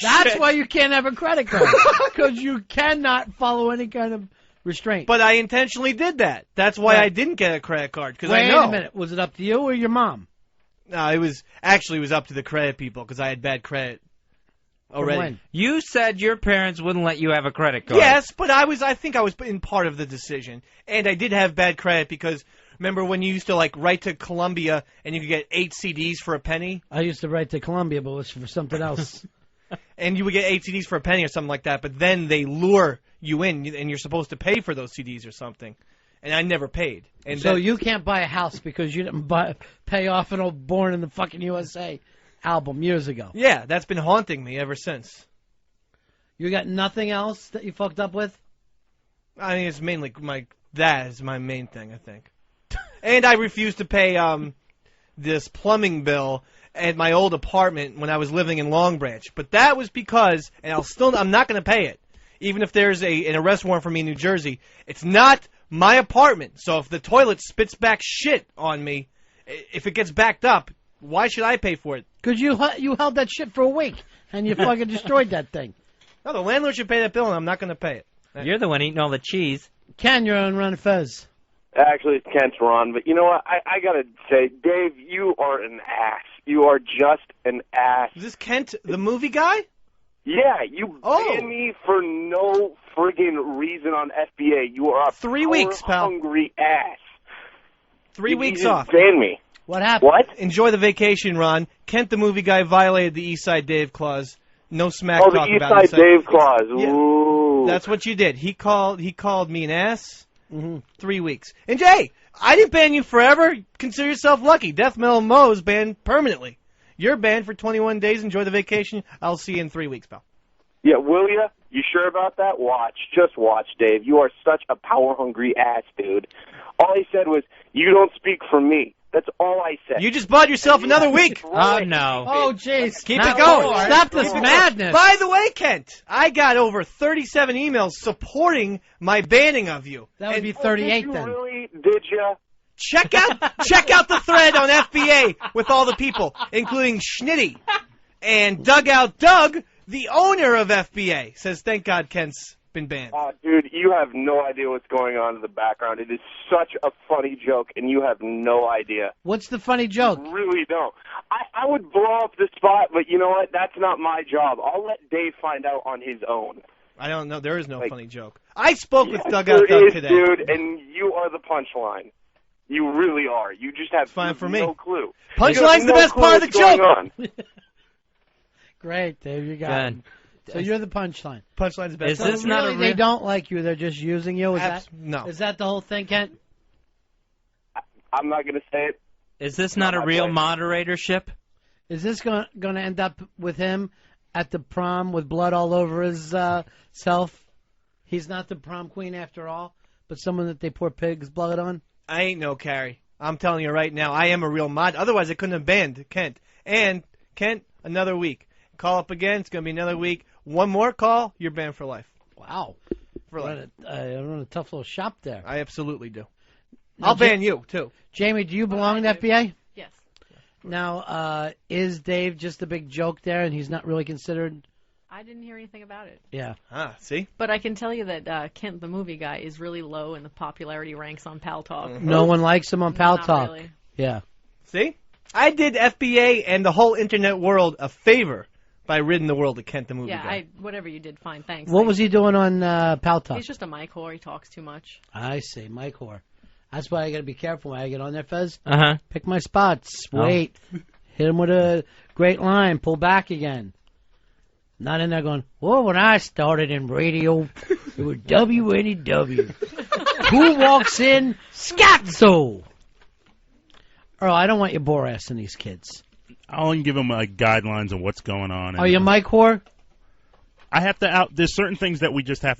That's why you can't have a credit card, because you cannot follow any kind of restraint. But I intentionally did that. That's why Right. I didn't get a credit card, because Wait I know. a minute. Was it up to you or your mom? No, it was up to the credit people, because I had bad credit already. when? You said your parents wouldn't let you have a credit card. Yes, but I think I was in part of the decision. And I did have bad credit because, remember when you used to, like, write to Columbia and you could get 8 CDs for a penny? I used to write to Columbia, but it was for something else. And you would get 8 CDs for a penny or something like that, but then they lure you in, and you're supposed to pay for those CDs or something. And I never paid. And So you can't buy a house because you didn't pay off an old Born in the fucking USA album years ago. Yeah, that's been haunting me ever since. You got nothing else that you fucked up with? I mean, it's mainly that is my main thing, I think. And I refused to pay this plumbing bill at my old apartment when I was living in Long Branch. But that was because, and I'm not going to pay it, even if there's an arrest warrant for me in New Jersey. It's not my apartment, so if the toilet spits back shit on me, if it gets backed up, why should I pay for it? Because you held that shit for a week, and you fucking destroyed that thing. No, the landlord should pay that bill, and I'm not going to pay it. You're the one eating all the cheese. Ken, you're on Run Fez. Actually, it's Kent's Ron, but you know what? I gotta say, Dave, you are an ass. You are just an ass. Is this Kent, the movie guy? Yeah, you banned me for no friggin' reason on FBA. You are a 3 weeks, pal. hungry ass. 3 weeks you off. Ban me. What happened? What? Enjoy the vacation, Ron. Kent, the movie guy, violated the Eastside Dave clause. No smack Oh, talk the about it. Eastside Dave clause. Yeah. Ooh. That's what you did. He called me an ass. 3 weeks. And Jay, I didn't ban you forever. Consider yourself lucky. Death Metal Mo's banned permanently. You're banned for 21 days. Enjoy the vacation. I'll see you in 3 weeks, pal. Yeah, will ya? You sure about that? Watch. Just watch, Dave. You are such a power-hungry ass, dude. All he said was, you don't speak for me. That's all I said. You just bought yourself another week. Oh, no. Oh, jeez. Keep it going. Stop this madness. By the way, Kent, I got over 37 emails supporting my banning of you. That would be 38 then. Really? Did ya? Check out the thread on FBA with all the people, including Schnitty and Dugout Doug, the owner of FBA, says, thank God Kent's been banned. Dude, you have no idea what's going on in the background. It is such a funny joke, and you have no idea. What's the funny joke? You really don't. I would blow up the spot, but you know what? That's not my job. I'll let Dave find out on his own. I don't know. There is no funny joke. I spoke with Dugout There Doug is, today. dude, and you are the punchline. You really are. You just have Fine for me. no clue. Punchline's the best part of the joke. Great, Dave. You got it. So you're the punchline. Punchline's the best. Is this not a Really, they don't like you. They're just using you. No. Is that the whole thing, Kent? I'm not going to say it. Is this not a real moderatorship? Is this going to end up with him at the prom with blood all over his self? He's not the prom queen after all, but someone that they pour pig's blood on? I ain't no Carrie. I'm telling you right now, I am a real mod. Otherwise, I couldn't have banned Kent. And, Kent, another week. Call up again. It's going to be another week. One more call, you're banned for life. Wow. For life. I run a tough little shop there. I absolutely do. Now, I'll ban you, too. Jamie, do you belong to FBA? Yes. Now, is Dave just a big joke there and he's not really considered? I didn't hear anything about it. Yeah. See? But I can tell you that Kent, the movie guy, is really low in the popularity ranks on Pal Talk. No one likes him on Pal Not Talk. really. Yeah. See? I did FBA and the whole internet world a favor by ridding the world of Kent, the movie guy. Whatever you did, fine, thanks. What was he doing on Pal Talk? He's just a mic whore. He talks too much. I see, Mike whore. That's why I got to be careful when I get on there, Fez. Uh-huh. Pick my spots. Oh. Wait. Hit him with a great line. Pull back again. Not in there going, well, when I started in radio, it was WNEW. Who walks in? Scatzo! Earl, I don't want you bore-assing these kids. I'll only give them guidelines on what's going on. Are you Mike whore? I have to there's certain things that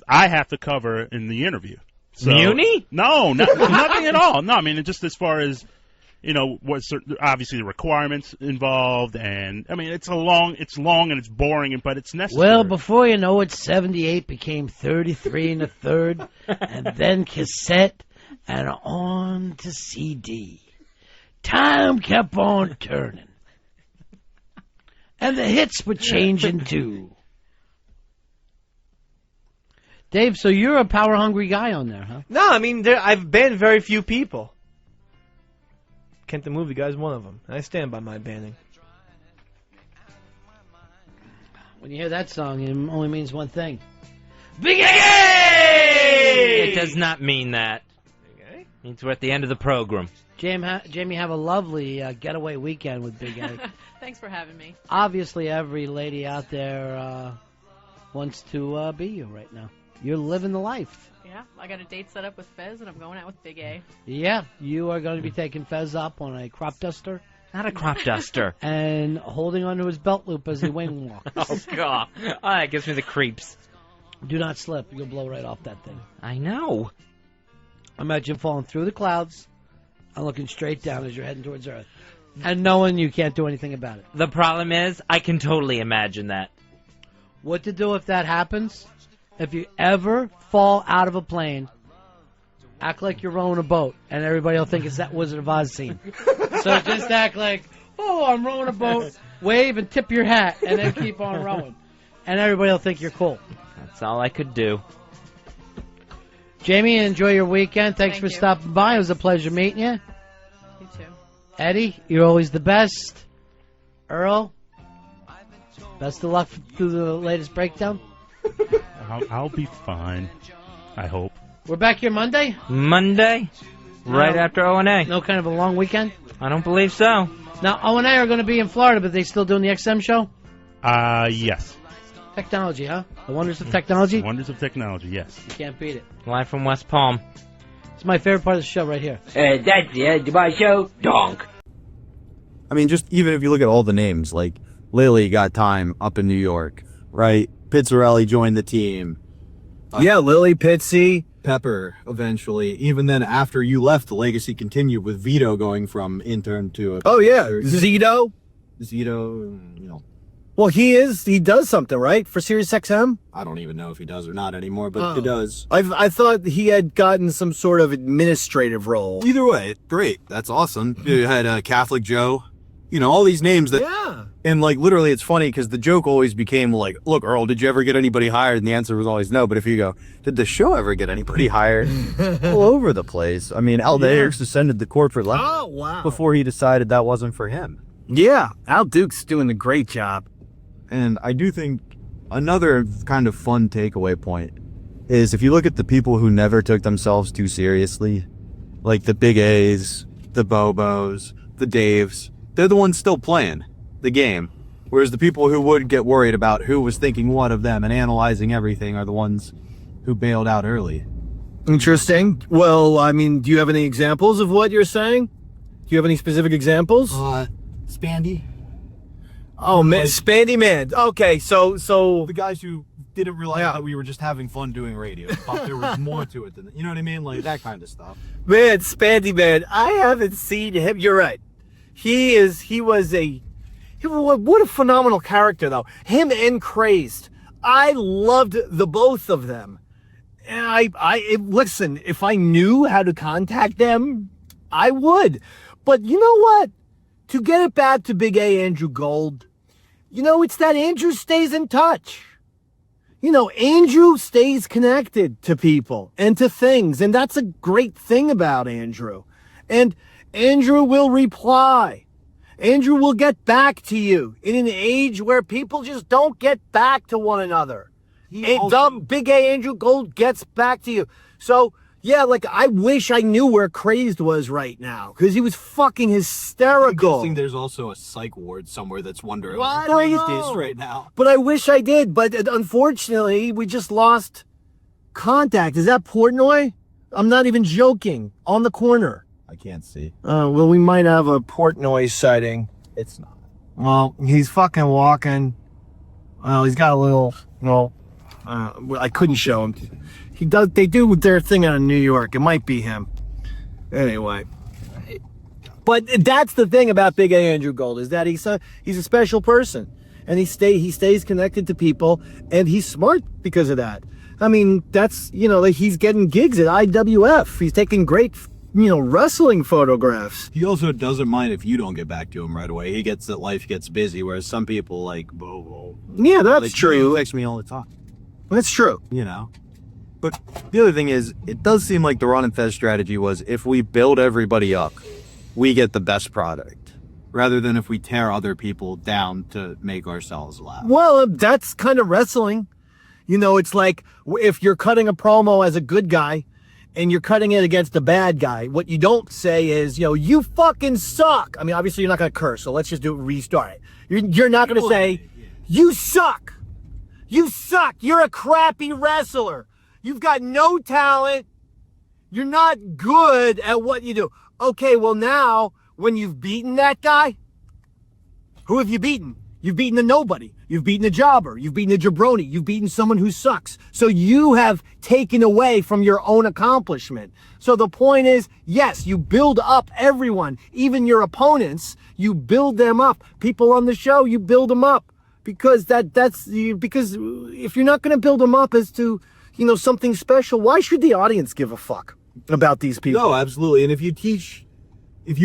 I have to cover in the interview. So, Muni? No, nothing at all. No, I mean, just as far as, obviously the requirements involved, and, I mean, it's long and it's boring, but it's necessary. Well, before you know it, 78 became 33 1/3, and then cassette, and on to CD. Time kept on turning. And the hits were changing, too. Dave, so you're a power-hungry guy on there, huh? No, I mean, I've banned very few people. Kent the Movie Guy's one of them. I stand by my banning. When you hear that song, it only means one thing. Big A! It does not mean that. It means we're at the end of the program. Jamie, have a lovely getaway weekend with Big A. Thanks for having me. Obviously, every lady out there wants to be you right now. You're living the life. Yeah, I got a date set up with Fez, and I'm going out with Big A. Yeah, you are going to be taking Fez up on a crop duster. Not a crop duster. And holding onto his belt loop as he wing walks. Oh, God. Oh, that gives me the creeps. Do not slip. You'll blow right off that thing. I know. Imagine falling through the clouds and looking straight down as you're heading towards Earth. And knowing you can't do anything about it. The problem is, I can totally imagine that. What to do if that happens? If you ever fall out of a plane, act like you're rowing a boat, and everybody will think it's that Wizard of Oz scene. So just act like, oh, I'm rowing a boat, wave and tip your hat, and then keep on rowing. And everybody will think you're cool. That's all I could do. Jamie, enjoy your weekend. Thanks Thank for you. stopping by. It was a pleasure meeting you. You too. Eddie, you're always the best. Earl, best of luck through the latest breakdown. I'll be fine. I hope. We're back here Monday? Monday? Right after O&A. No kind of a long weekend? I don't believe so. Now, O&A are going to be in Florida, but they still doing the XM show? Yes. Technology, huh? The wonders of technology? Wonders of technology, yes. You can't beat it. Live from West Palm. It's my favorite part of the show right here. That's the end of my show, donk. I mean, just even if you look at all the names, like Lily got time up in New York, right? Pizzarelli joined the team. Yeah, Lily, Pitsy. Pepper, eventually. Even then, after you left, the legacy continued with Vito going from intern to... Oh, yeah. Zito. Zito, you know. Well, he does something, right? For Sirius XM? I don't even know if he does or not anymore, but he does. I thought he had gotten some sort of administrative role. Either way, great. That's awesome. You had Catholic Joe. You know, all these names that... Yeah. And, like, literally, it's funny because the joke always became, like, look, Earl, did you ever get anybody hired? And the answer was always no. But if you go, did the show ever get anybody hired? All over the place. I mean, Al Dukes descended the corporate level. Oh, wow. Before he decided that wasn't for him. Yeah, Al Dukes doing a great job. And I do think another kind of fun takeaway point is if you look at the people who never took themselves too seriously, like the Big A's, the Bobos, the Daves, they're the ones still playing the game. Whereas the people who would get worried about who was thinking what of them and analyzing everything are the ones who bailed out early. Interesting. Well, I mean, do you have any examples of what you're saying? Do you have any specific examples? Spandy. Oh, man, Spandy Man. Okay, so the guys who didn't realize that we were just having fun doing radio. Thought there was more to it than, you know what I mean? Like that kind of stuff. Man, Spandy Man, I haven't seen him. You're right. What a phenomenal character, though. Him and Crazed. I loved the both of them. And listen, if I knew how to contact them, I would. But you know what? To get it back to Big A Andrew Gold, you know, it's that Andrew stays in touch. You know, Andrew stays connected to people and to things, and that's a great thing about Andrew. And Andrew will reply. Andrew will get back to you in an age where people just don't get back to one another. Big A Andrew Gold gets back to you. So, yeah, like, I wish I knew where Crazed was right now, because he was fucking hysterical. I'm guessing there's also a psych ward somewhere that's wondering What? where I Crazed know. is right now. But I wish I did. But unfortunately, we just lost contact. Is that Portnoy? I'm not even joking. On the corner. I can't see. Well, we might have a Portnoy sighting. It's not. Well, he's fucking walking. Well, he's got a little, I couldn't show him. They do their thing out in New York. It might be him. Anyway. But that's the thing about Big A Andrew Gold, is that he's a special person. And he stays connected to people, and he's smart because of that. I mean, that's, he's getting gigs at IWF. He's taking great, wrestling photographs. He also doesn't mind if you don't get back to him right away. He gets that life gets busy, whereas some people like, Yeah, that's true. He texts me all the time. That's true. But the other thing is, it does seem like the Ron and Fez strategy was, if we build everybody up, we get the best product, rather than if we tear other people down to make ourselves laugh. Well, that's kind of wrestling. You know, it's like if you're cutting a promo as a good guy and you're cutting it against a bad guy, what you don't say is, you fucking suck. I mean, obviously you're not going to curse, so let's just restart it. You're not going to say, you suck. You suck. You're a crappy wrestler. You've got no talent. You're not good at what you do. Okay, well now, when you've beaten that guy, who have you beaten? You've beaten a nobody. You've beaten a jobber. You've beaten a jabroni. You've beaten someone who sucks. So you have taken away from your own accomplishment. So the point is, yes, you build up everyone, even your opponents. You build them up. People on the show, you build them up. Because because if you're not going to build them up as to, something special, why should the audience give a fuck about these people? No, absolutely. And if you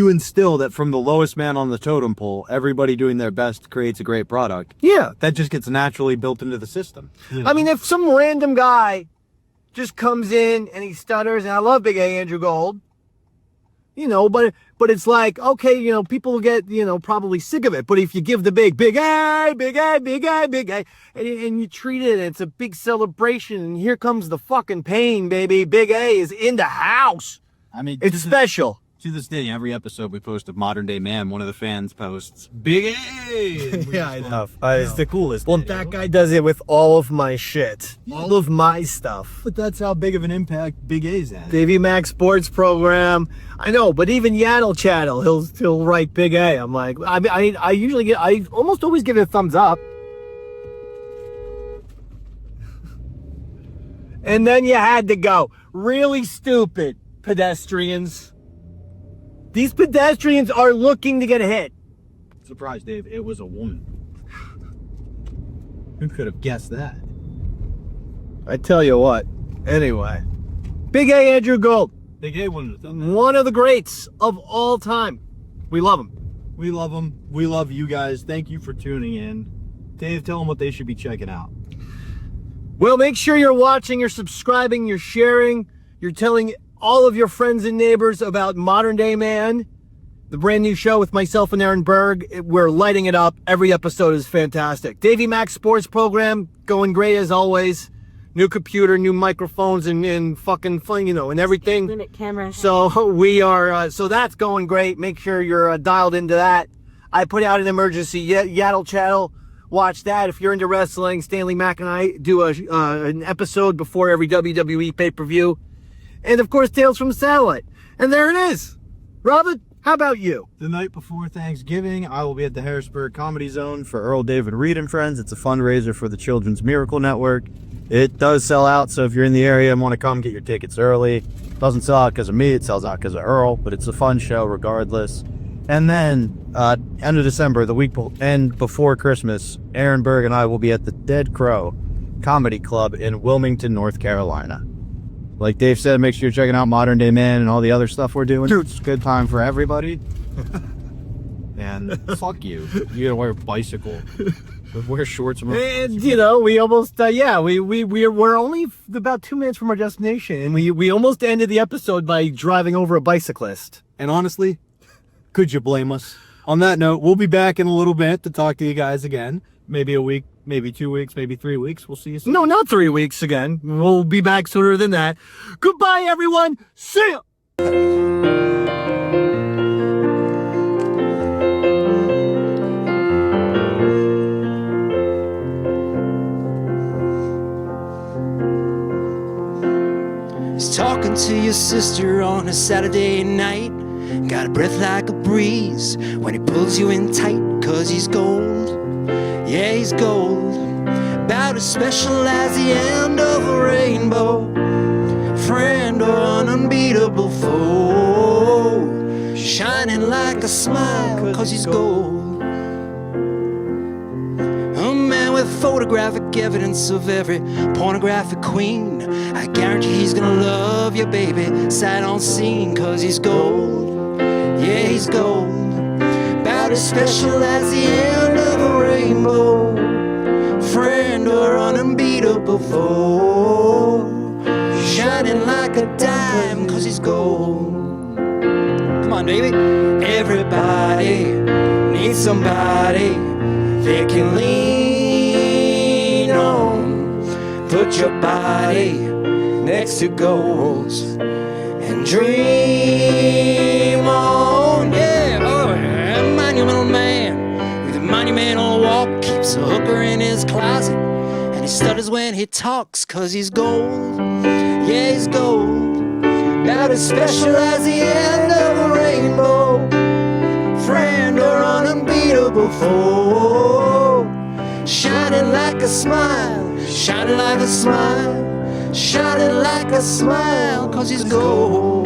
instill that from the lowest man on the totem pole, everybody doing their best creates a great product. Yeah. That just gets naturally built into the system. I mean, if some random guy just comes in and he stutters, and I love Big A Andrew Gold, but it's like, okay, people will get, probably sick of it. But if you give the big A, and you treat it, and it's a big celebration, and here comes the fucking pain, baby. Big A is in the house. I mean, it's special. To this day, every episode we post of Modern Day Man, one of the fans posts, Big A! Yeah, I know. It's the coolest. Well, that guy does it with all of my shit. All of my stuff. But that's how big of an impact Big A's had. Davey Mac Sports Program. I know, but even Yaddle Chattel, he'll write Big A. I'm like, I almost always give it a thumbs up. And then you had to go, really stupid pedestrians. These pedestrians are looking to get hit. Surprise, Dave. It was a woman. Who could have guessed that? I tell you what. Anyway. Big A Andrew Gold. Big A wouldn't have done that. One of the greats of all time. We love him. We love him. We love you guys. Thank you for tuning in. Dave, tell them what they should be checking out. Well, make sure you're watching, you're subscribing, you're sharing, you're telling all of your friends and neighbors about Modern Day Man, the brand new show with myself and Aaron Berg. We're lighting it up. Every episode is fantastic. Davey Mac Sports Program, going great as always. New computer, new microphones, and fucking fun, and everything. Limit camera. So we are, so that's going great. Make sure you're dialed into that. I put out an emergency Yaddle Chattel. Watch that. If you're into wrestling, Stanley Mack and I do an episode before every WWE pay-per-view. And, of course, Tales from Satellite. And there it is. Robert, how about you? The night before Thanksgiving, I will be at the Harrisburg Comedy Zone for Earl David Reed and Friends. It's a fundraiser for the Children's Miracle Network. It does sell out, so if you're in the area and want to come, get your tickets early. It doesn't sell out because of me. It sells out because of Earl, but it's a fun show regardless. And then, end of December, the week before Christmas, Aaron Berg and I will be at the Dead Crow Comedy Club in Wilmington, North Carolina. Like Dave said, make sure you're checking out Modern Day Man and all the other stuff we're doing. It's a good time for everybody. And fuck you. You gotta wear a bicycle. Wear shorts. And, we almost, we're only about 2 minutes from our destination. And we almost ended the episode by driving over a bicyclist. And honestly, could you blame us? On that note, we'll be back in a little bit to talk to you guys again. Maybe a week, maybe 2 weeks, maybe 3 weeks. We'll see you soon. No, not 3 weeks again. We'll be back sooner than that. Goodbye, everyone. See ya. He's talking to your sister on a Saturday night. Got a breath like a breeze when he pulls you in tight, 'cause he's gold. Yeah, he's gold. About as special as the end of a rainbow. Friend or an unbeatable foe. Shining like a smile, 'cause he's gold. A man with photographic evidence of every pornographic queen. I guarantee he's gonna love you, baby, sight unseen, 'cause he's gold. Yeah, he's gold. About as special as the end of a rainbow. Friend or an unbeatable foe. shining like a dime, 'cause he's gold. Come on, Davey. Everybody needs somebody they can lean on. Put your body next to gold's and dream on. Yeah, oh yeah, monumental man with a monumental walk keeps a hooker in his closet, and he stutters when he talks 'cause he's gold. Yeah, he's gold. About as special as the end of a rainbow, friend or an unbeatable foe. Shining like a smile, shining like a smile, shining like a smile, 'cause he's gold.